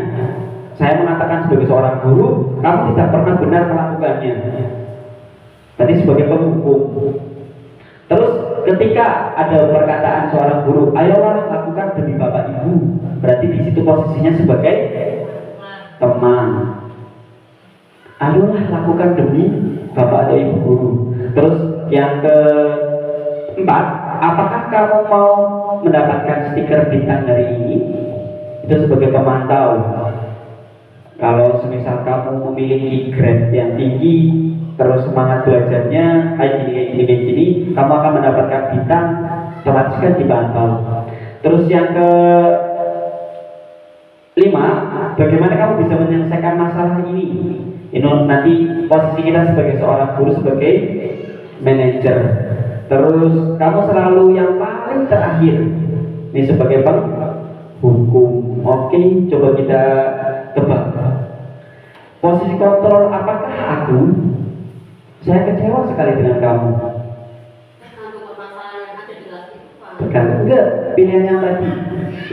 Saya mengatakan sebagai seorang guru, kamu tidak pernah benar melakukannya. Tadi sebagai penghukum. Terus ketika ada perkataan seorang guru, ayolah lakukan demi bapak ibu, berarti di situ posisinya sebagai teman. Ayolah lakukan demi bapak atau ibu guru. Terus yang keempat, apakah kamu mau mendapatkan stiker bintang hari ini? Itu sebagai pemantau. Kalau semisal kamu memiliki grade yang tinggi, terus semangat belajarnya kayak gini, kamu akan mendapatkan bintang, otomatis kan dipantau. Terus yang kelima, bagaimana kamu bisa menyelesaikan masalah ini? Ini nanti posisi kita sebagai seorang guru, sebagai manajer. Terus kamu selalu yang paling terakhir, ini sebagai penghukum. Oke, coba kita tebak. Posisi kontrol, apakah aku? Saya kecewa sekali dengan kamu. Bukan, enggak, pilihan yang tadi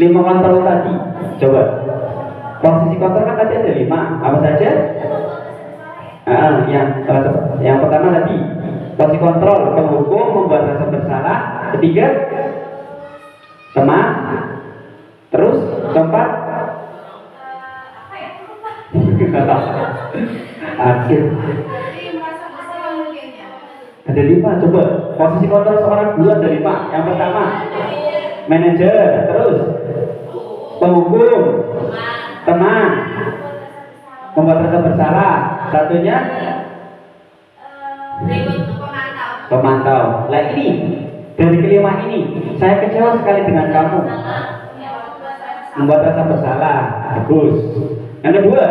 5 kontrol tadi. Coba posisi kontrol kan tadi ada 5, apa saja? Yang pertama tadi posisi kontrol, penghukum, membuat rasa bersalah. Ketiga, teman. Terus keempat, akhir. Ada 5, coba posisi kontrol seorang guru ada 5. Yang pertama manajer, terus penghukum, teman, membuat rasa bersalah. Satunya pemantau. Lah ini dari kelima ini, saya kecewa sekali dengan kamu. Membuat rasa bersalah, bagus. Yang kedua,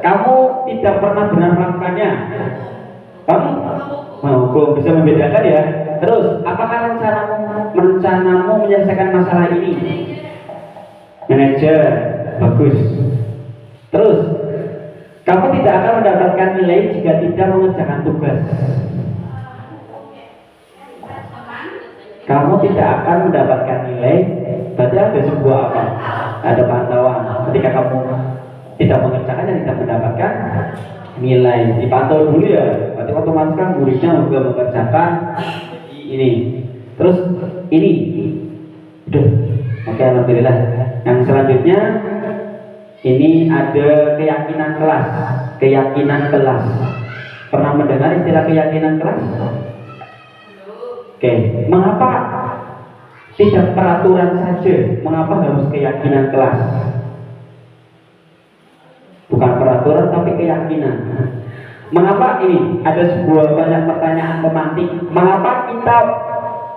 kamu tidak pernah benar melakukannya. Kamu menghukum, bisa membedakan ya. Terus, apakah rencanamu menyelesaikan masalah ini? Manajer, bagus. Terus, kamu tidak akan mendapatkan nilai jika tidak mengerjakan tugas. Kamu tidak akan mendapatkan nilai, berarti ada sebuah apa? Ada pantauan. Ketika kamu tidak mengerjakannya, tidak mendapatkan nilai, dipantau dulu ya. Berarti otomatis kan muridnya juga mengerjakan ini. Terus ini, udah, oke, alhamdulillah. Yang selanjutnya ini ada keyakinan kelas. Keyakinan kelas. Pernah mendengar istilah keyakinan kelas? Oke, mengapa tidak peraturan saja? Mengapa harus keyakinan kelas? Bukan peraturan tapi keyakinan. Mengapa ini? Ada sebuah banyak pertanyaan pemantik. Mengapa kita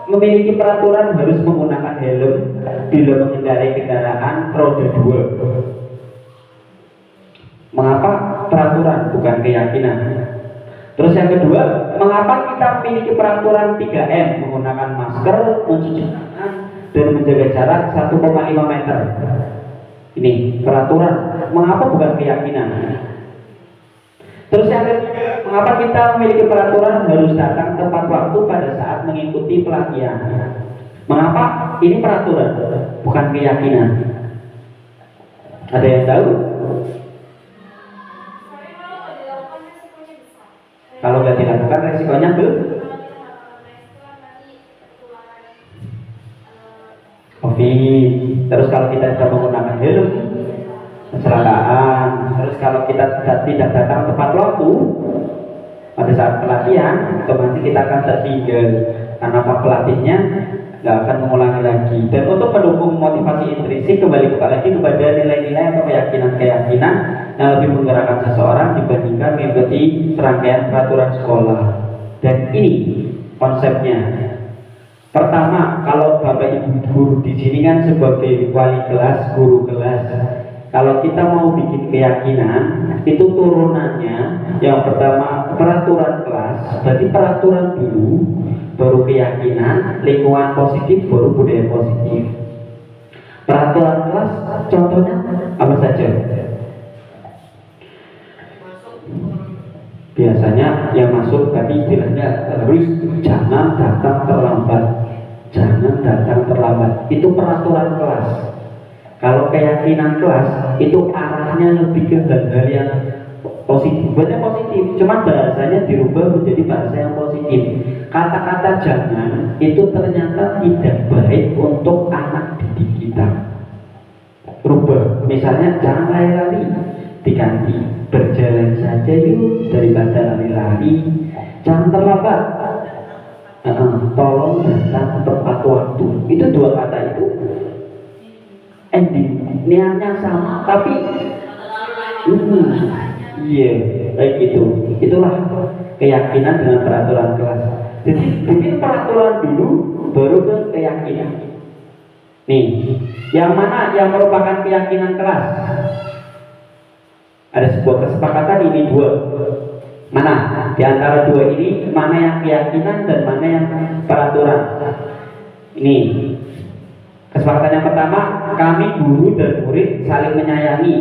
memiliki peraturan harus menggunakan helm bila mengendarai kendaraan roda 2? Mengapa peraturan bukan keyakinan? Terus yang kedua, mengapa kita memiliki peraturan 3M, menggunakan masker, mencuci tangan, dan menjaga jarak 1,5 meter? Ini peraturan, mengapa bukan keyakinan? Terus yang ketiga, mengapa kita memiliki peraturan harus datang tepat waktu pada saat mengikuti pelatihan? Mengapa ini peraturan, bukan keyakinan? Ada yang tahu? Kalau nggak dilakukan resikonya COVID. Terus kalau kita tidak menggunakan helm, kecelakaan. Terus kalau kita tidak datang tepat waktu pada saat pelatihan, otomatis kita akan tertinggal karena pak pelatihnya nggak akan mengulangi lagi. Dan untuk mendukung motivasi intrinsik, kembali lagi kepada nilai-nilai atau keyakinan-keyakinan yang lebih menggerakkan seseorang dibandingkan mengikuti serangkaian peraturan sekolah. Dan ini konsepnya. Pertama, kalau Bapak Ibu guru di sini kan sebagai wali kelas, guru kelas. Kalau kita mau bikin keyakinan, itu turunannya yang pertama peraturan kelas, berarti peraturan dulu, baru keyakinan, lingkungan positif, baru budaya positif. Peraturan kelas, contohnya apa saja? Biasanya yang masuk tadi istilahnya harus jangan datang terlambat. Jangan datang terlambat. Itu peraturan kelas. Kalau keyakinan kelas itu arahnya lebih ke hal-hal yang positif. positif, buatnya positif, cuman bahasanya dirubah menjadi bahasa yang positif. Kata-kata jangan itu ternyata tidak baik untuk anak didik kita. Rubah, misalnya jangan lari-lari, diganti berjalan saja yuk daripada lari-lari. Jangan terlambat, tolong datang tepat waktu. Itu dua kata itu ending niatnya sama tapi iya kayak gitu. Itulah keyakinan dengan peraturan kelas. Jadi bikin peraturan dulu baru ke keyakinan. Nih, yang mana yang merupakan keyakinan kelas? Ada sebuah kesepakatan ini dua. Mana di antara dua ini mana yang keyakinan dan mana yang peraturan? Ini kesepakatan yang pertama, kami guru dan murid saling menyayangi.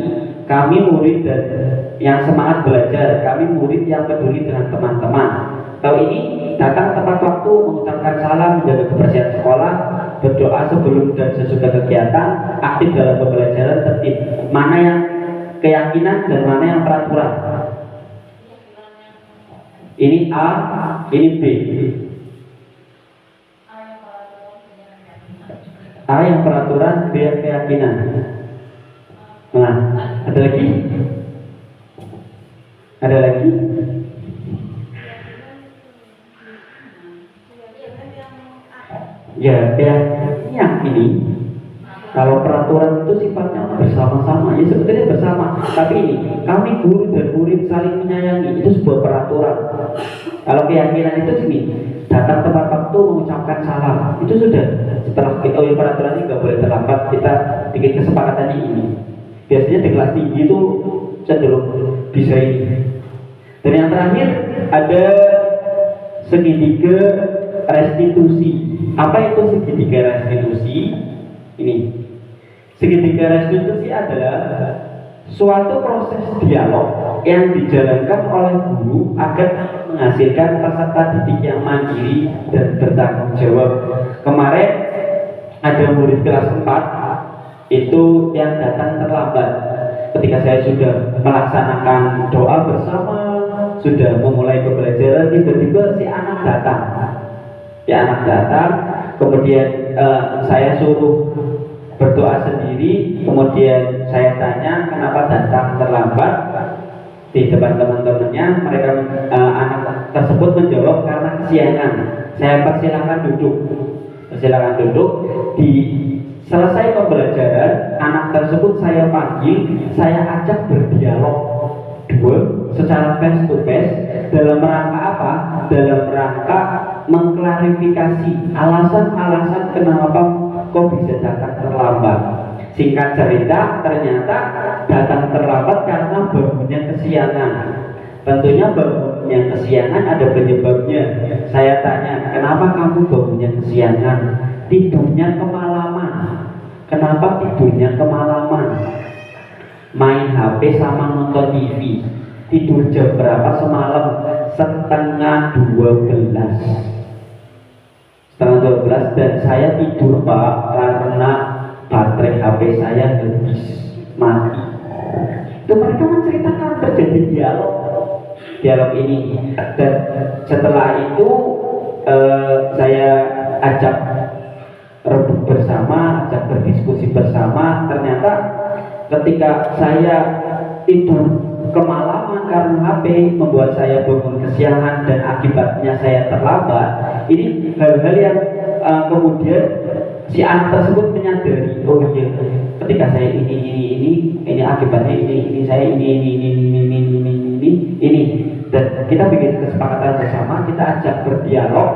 Kami murid dan yang semangat belajar. Kami murid yang peduli dengan teman-teman. Tahu ini datang tepat waktu, mengucapkan salam, menjaga kebersihan sekolah, berdoa sebelum dan sesudah kegiatan, aktif dalam pembelajaran, tertib. Mana yang keyakinan dan mana yang peraturan? Ini A, ini B. A yang peraturan, B yang keyakinan. Nah, ada lagi? Ada lagi? Ya, yang ini kalau peraturan itu sifatnya bersama-sama, ya sebetulnya bersama. Tapi ini, kami guru dan murid saling menyayangi, itu sebuah peraturan. Kalau keyakinan itu sini, datang tepat waktu, mengucapkan salam, itu sudah. Setelah kita peraturan ini nggak boleh terlambat, kita bikin kesepakatan ini. Biasanya di kelas tinggi itu cenderung bisa ini. Dan yang terakhir ada segitiga restitusi. Apa itu segitiga restitusi? Ini segitiga restitusi adalah suatu proses dialog yang dijalankan oleh guru agar menghasilkan peserta didik yang mandiri dan bertanggung jawab. Kemarin ada murid kelas 4 itu yang datang terlambat. Ketika saya sudah melaksanakan doa bersama, sudah memulai pembelajaran, tiba-tiba si anak datang. Kemudian saya suruh berdoa sendiri, kemudian saya tanya kenapa datang terlambat di depan teman-temannya. Mereka anak tersebut menjawab karena kesiangan. Saya persilakan duduk. Di selesai pembelajaran, anak tersebut saya panggil, saya ajak berdialog secara face to face. Dalam rangka apa? Dalam rangka mengklarifikasi alasan-alasan kenapa kok bisa datang terlambat. Singkat cerita, ternyata datang terlambat karena bangunnya kesiangan. Tentunya bangunnya kesiangan ada penyebabnya. Saya tanya, kenapa kamu bangunnya kesiangan? Tidurnya kemalaman. Kenapa tidurnya kemalaman? Main HP sama nonton TV. Tidur jam berapa semalam? Setengah 12 dan saya tidur Pak karena baterai HP saya habis mati. Itu mereka menceritakan terjadi dialog ini, dan setelah itu saya ajak rebut bersama, ajak berdiskusi bersama. Ternyata ketika saya tidur kemalaman karena HP membuat saya bangun kesiangan dan akibatnya saya terlambat. Ini hal-hal yang kemudian si anak tersebut menyadari, oh iya, ketika saya ini akibatnya ini saya ini, dan kita bikin kesepakatan bersama, kita ajak berdialog.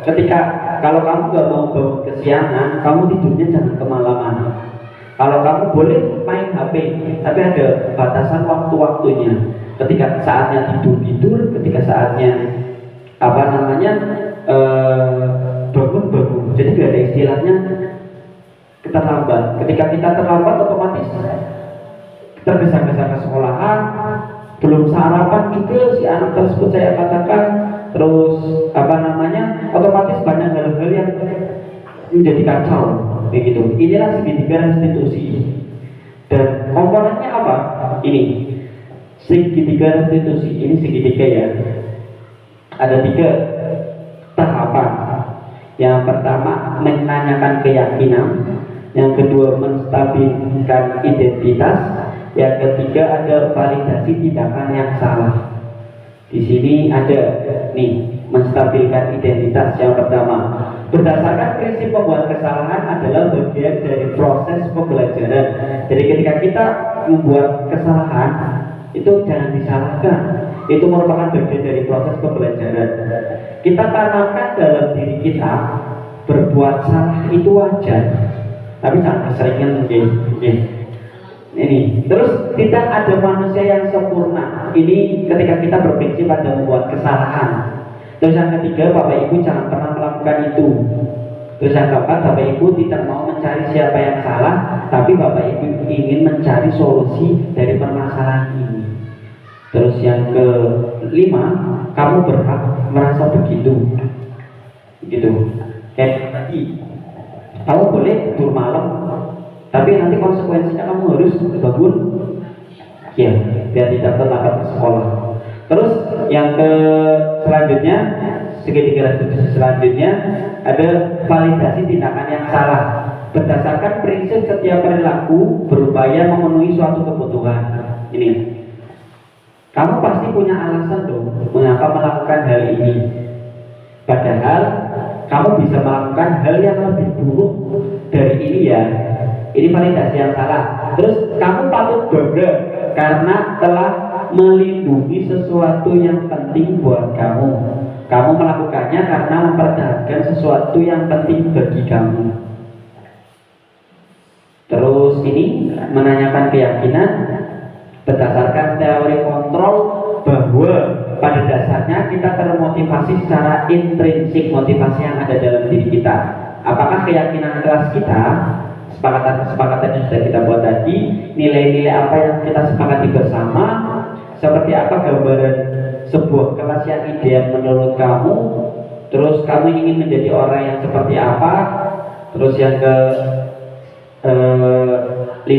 Ketika kalau kamu gak mau bangun kesiangan, kamu tidurnya jangan kemalaman. Kalau kamu boleh main HP, tapi ada batasan waktu-waktunya. Ketika saatnya tidur, ketika saatnya bangun. Jadi tidak ada istilahnya terlambat. Ketika kita terlambat, otomatis tergesa-gesa ke sekolahan, belum sarapan juga si anak tersebut saya katakan. Terus otomatis banyak hal-hal yang menjadi kacau. Begitu. Inilah segitiga restitusi. Dan komponennya apa? Ini Segitiga restitusi ini segitiga ya. Ada 3 tahapan. Yang pertama menanyakan keyakinan, yang kedua menstabilkan identitas, yang ketiga ada validasi tindakan yang salah. Di sini ada nih menstabilkan identitas. Yang pertama, berdasarkan prinsip pembuat kesalahan adalah bagian dari proses pembelajaran. Jadi ketika kita membuat kesalahan itu jangan disalahkan, itu merupakan bagian dari proses pembelajaran. Kita tanamkan dalam diri kita berbuat salah itu wajar, tapi jangan keseringan ini. Terus tidak ada manusia yang sempurna. Ini ketika kita berprinsip pada membuat kesalahan. Terus yang ketiga, Bapak Ibu jangan pernah melakukan itu. Terus yang keempat, Bapak Ibu tidak mau mencari siapa yang salah, tapi Bapak Ibu ingin mencari solusi dari permasalahan ini. Terus yang kelima, kamu berhak merasa begitu. Gitu. Kayak tadi, kamu boleh tidur malam, tapi nanti konsekuensinya kamu harus bangun ya, biar tidak terlambat ke sekolah. Terus yang selanjutnya, segitiga restitusi selanjutnya ada validasi tindakan yang salah. Berdasarkan prinsip setiap perilaku berupaya memenuhi suatu kebutuhan. Ini, kamu pasti punya alasan dong mengapa melakukan hal ini. Padahal kamu bisa melakukan hal yang lebih buruk dari ini ya. Ini validasi yang salah. Terus kamu patut bangga karena telah melindungi sesuatu yang penting buat kamu. Kamu melakukannya karena mempertahankan sesuatu yang penting bagi kamu. Terus ini menanyakan keyakinan berdasarkan teori kontrol bahwa pada dasarnya kita termotivasi secara intrinsik, motivasi yang ada dalam diri kita. Apakah keyakinan kelas kita, kesepakatan yang sudah kita buat tadi, nilai-nilai apa yang kita sepakati bersama, seperti apa gambaran sebuah kelas yang ideal menurut kamu, terus kamu ingin menjadi orang yang seperti apa. Terus yang ke 5,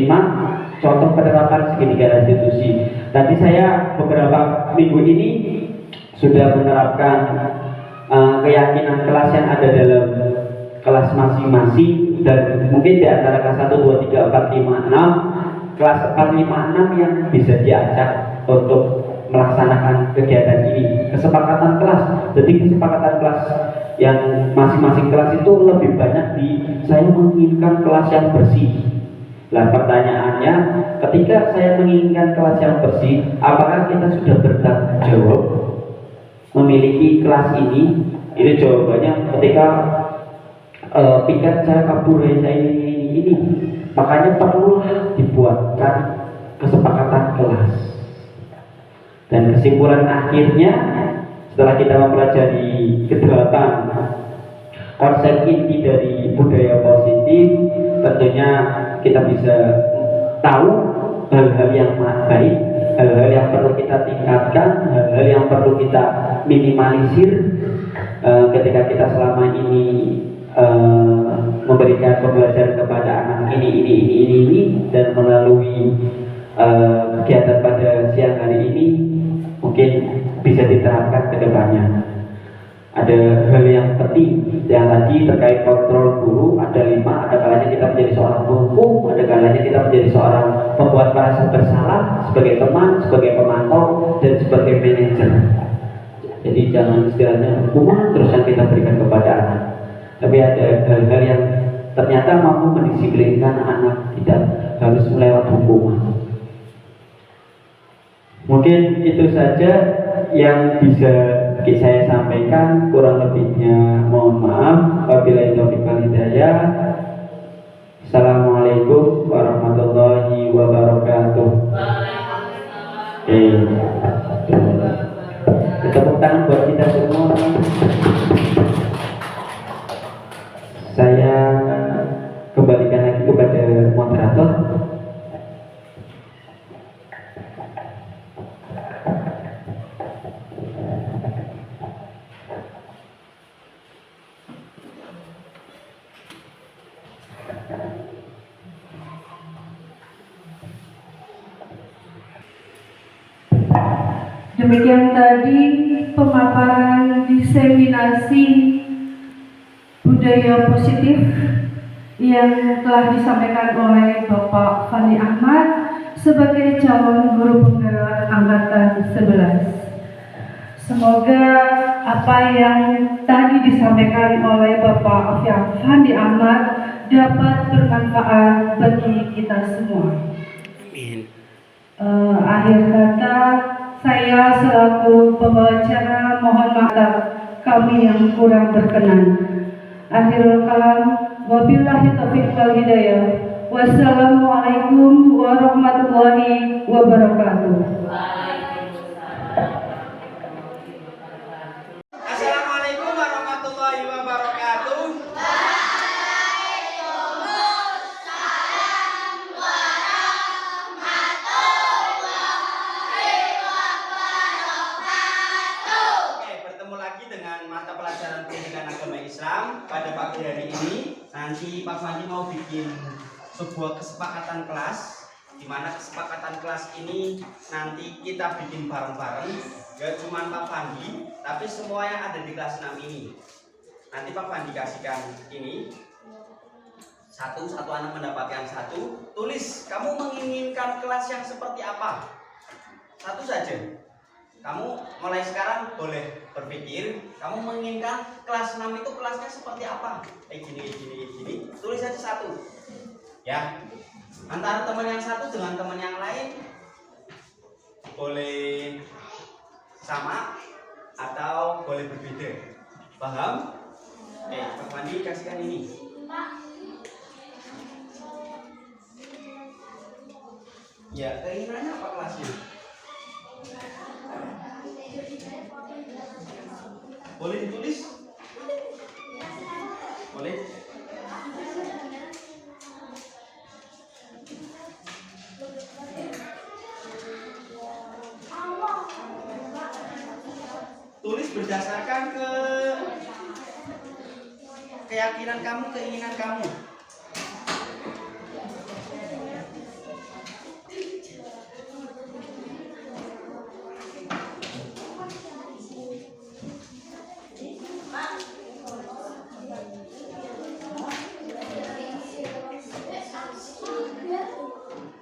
contoh penerapan segitiga restitusi. Tadi saya beberapa minggu ini sudah menerapkan keyakinan kelas yang ada dalam kelas masing-masing, dan mungkin di antara kelas 1, 2, 3, 4, 5, 6, kelas 4, 5, 6 yang bisa diajak untuk melaksanakan kegiatan ini. Kesepakatan kelas, jadi kesepakatan kelas yang masing-masing kelas itu lebih banyak di saya menginginkan kelas yang bersih. Nah pertanyaannya, ketika saya menginginkan kelas yang bersih, apakah kita sudah bertanggung jawab memiliki kelas ini? Itu jawabannya ketika piket saya kabur, saya ini. Makanya perlu dibuatkan kesepakatan kelas. Dan kesimpulan akhirnya, setelah kita mempelajari ke-8 konsep inti dari budaya positif, tentunya kita bisa tahu hal-hal yang baik, hal-hal yang perlu kita tingkatkan, hal-hal yang perlu kita minimalisir ketika kita selama ini memberikan pembelajaran kepada anak ini, dan melalui kegiatan pada siang hari ini mungkin bisa diterapkan ke depannya. Ada hal yang penting yang tadi terkait kontrol guru, ada 5. Ada kalanya kita menjadi seorang penghukum, ada kalanya kita menjadi seorang pembuat merasa bersalah, sebagai teman, sebagai pemantau, dan sebagai manajer. Jadi jangan istilahnya hukuman terus yang kita berikan kepada anak, tapi ada hal-hal yang ternyata mampu mendisiplinkan anak, tidak harus melewat hukuman. Mungkin itu saja yang bisa saya sampaikan, kurang lebihnya mohon maaf. Wabillahi taufiq wal hidayah. Assalamualaikum warahmatullahi wabarakatuh. Tepuk tangan buat kita semua. Saya kembalikan lagi kepada moderator. Demikian tadi pemaparan diseminasi budaya positif yang telah disampaikan oleh Bapak Fandi Ahmad sebagai calon guru penggerak angkatan 11. Semoga apa yang tadi disampaikan oleh Bapak Fandi Ahmad dapat bermanfaat bagi kita semua. Akhir kata, saya selaku pembawa acara mohon maaf kami yang kurang berkenan. Akhirul kalam, wabillahi taufiq wal hidayah. Wassalamualaikum warahmatullahi wabarakatuh. Assalamualaikum warahmatullahi wabarakatuh. Oke, bertemu lagi dengan mata pelajaran pendidikan agama Islam pada pagi hari ini. Nanti Pak Fandi mau bikin sebuah kesepakatan kelas, di mana kesepakatan kelas ini nanti kita bikin bareng-bareng. Gak cuma Pak Fandi, tapi semua yang ada di kelas 6 ini. Nanti Pak Fandi kasihkan ini. Satu anak mendapatkan satu. Tulis, kamu menginginkan kelas yang seperti apa? Satu saja. Kamu mulai sekarang boleh berpikir, kamu menginginkan kelas 6 itu kelasnya seperti apa? Gini. Tulis saja satu. Ya. Antara teman yang satu dengan teman yang lain boleh sama atau boleh berbeda. Paham? Oke, Pak Fandi kasihkan ini. Ya, keinginannya apa kelasnya? Boleh ditulis? Boleh? Tulis berdasarkan keyakinan kamu, keinginan kamu.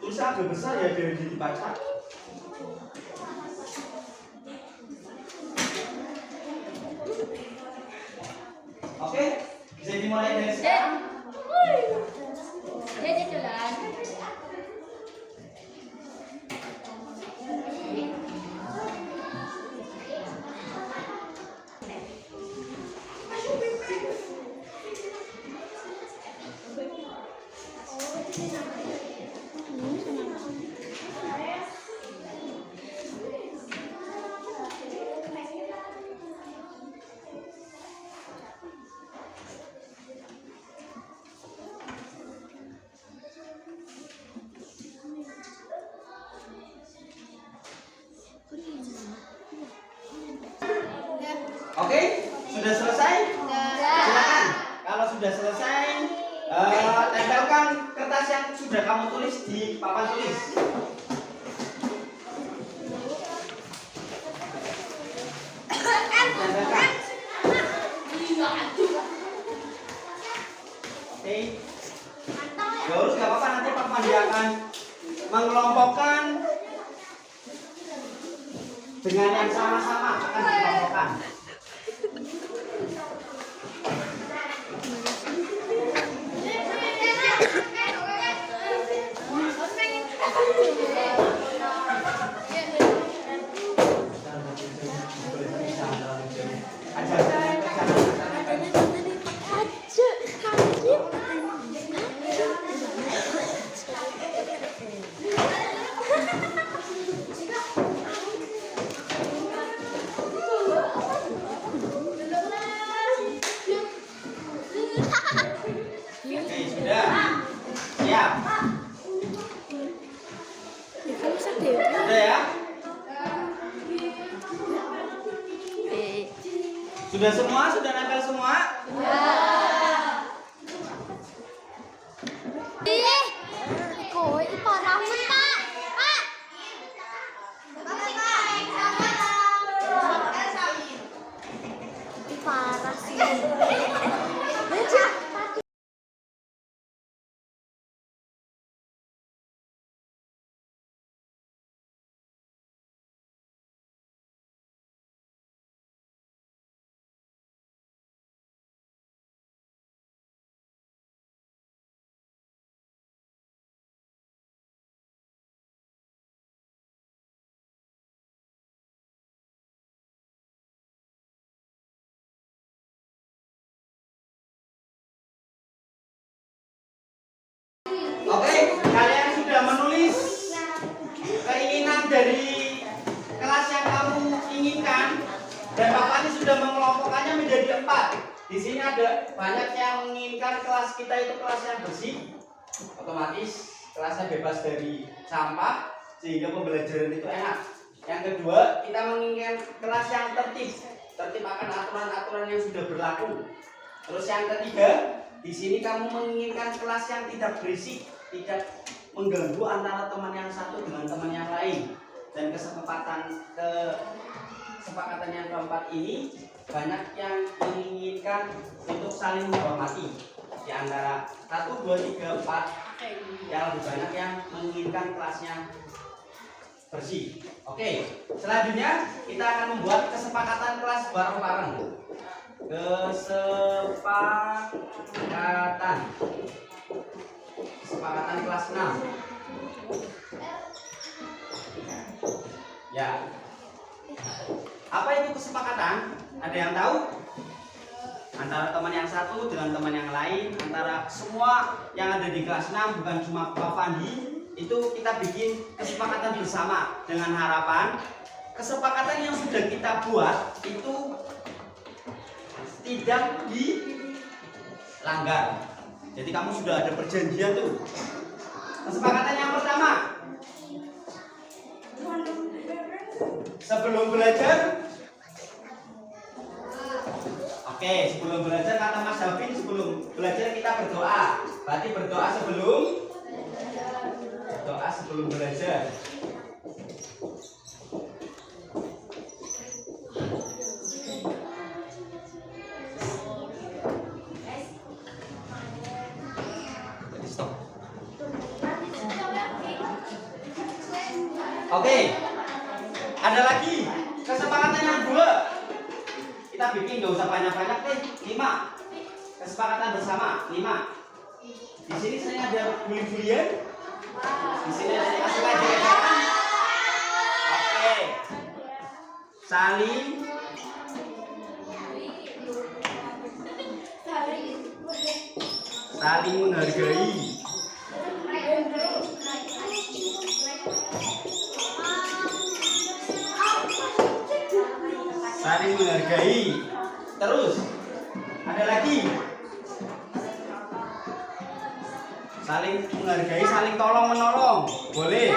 Tulisan agak besar ya, biar dibaca. Oke, bisa dimulai dari sekarang. Jadi jalan. Oke, sudah selesai? Silakan. Kalau sudah selesai, tempelkan kertas yang sudah kamu tulis di papan tulis. Tempelkan. Oke. Ya urus gak apa-apa, nanti Pak Fandi akan mengelompokkan dengan yang sama-sama akan dikelompokkan. Sudah ya? Sudah semua? Sudah nempel semua? Kok parah, Pak? Pak. Oke, kalian sudah menulis keinginan dari kelas yang kamu inginkan dan Pak Fani sudah mengelompokkannya menjadi 4. Di sini ada banyak yang menginginkan kelas kita itu kelas yang bersih, otomatis kelasnya bebas dari sampah sehingga pembelajaran itu enak. Yang kedua, kita menginginkan kelas yang tertib akan aturan-aturan yang sudah berlaku. Terus yang ketiga, di sini kamu menginginkan kelas yang tidak berisik, tidak mengganggu antara teman yang satu dengan teman yang lain. Dan kesepakatan yang keempat ini banyak yang menginginkan untuk saling menghormati. Di antara 1, 2, 3, 4 yang lebih banyak yang menginginkan kelasnya bersih. Oke, selanjutnya kita akan membuat kesepakatan kelas bareng-bareng. Kesepakatan kelas 6. Ya. Apa itu kesepakatan? Ada yang tahu? Antara teman yang satu dengan teman yang lain, antara semua yang ada di kelas 6, bukan cuma Pak Fandi, itu kita bikin kesepakatan bersama dengan harapan kesepakatan yang sudah kita buat itu tidak dilanggar. Jadi kamu sudah ada perjanjian tuh. Kesepakatan yang pertama, sebelum belajar, oke, sebelum belajar kata Mas Hafin, sebelum belajar kita berdoa. Berarti berdoa sebelum belajar. Stop. Oke, ada lagi kesepakatan yang 2. Kita bikin nggak usah banyak-banyak deh, 5. Kesepakatan bersama 5. Di sini saya ada bully-bullyan. Di sini ada kasih pelajaran. Oke. Saling menghargai. Saling menghargai. Terus ada lagi. Saling menghargai, saling tolong menolong. Boleh.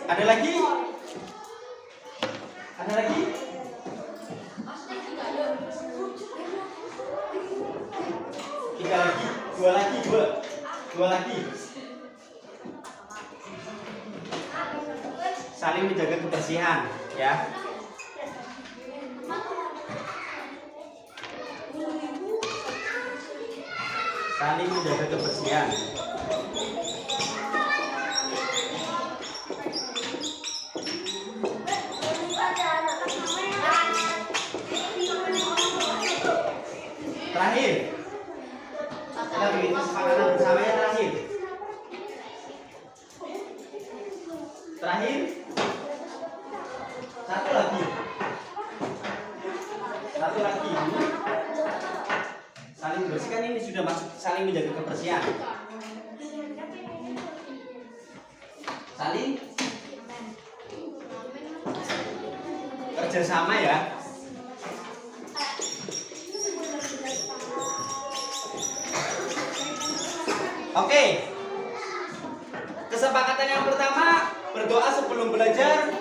Ada lagi? Ada lagi? Tiga lagi, dua lagi. Saling menjaga kebersihan, ya. Saling menjaga kebersihan. Terakhir, kita bikin kesepakatan bersamanya terakhir. Satu lagi. Saling membersihkan, ini sudah masuk saling menjaga kebersihan. Saling kerjasama, ya. Oke. Kesepakatan yang pertama, berdoa sebelum belajar,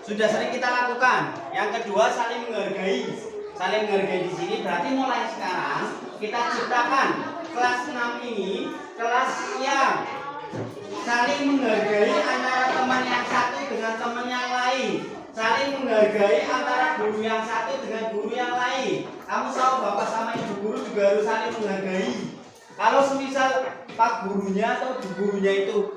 sudah sering kita lakukan. Yang kedua, saling menghargai. Saling menghargai di sini berarti mulai sekarang kita ciptakan kelas 6 ini kelas yang saling menghargai antara teman yang satu dengan teman yang lain. Saling menghargai antara guru yang satu dengan guru yang lain. Kamu tahu bapak sama ibu guru juga harus saling menghargai. Kalau semisal pak gurunya atau ibu gurunya itu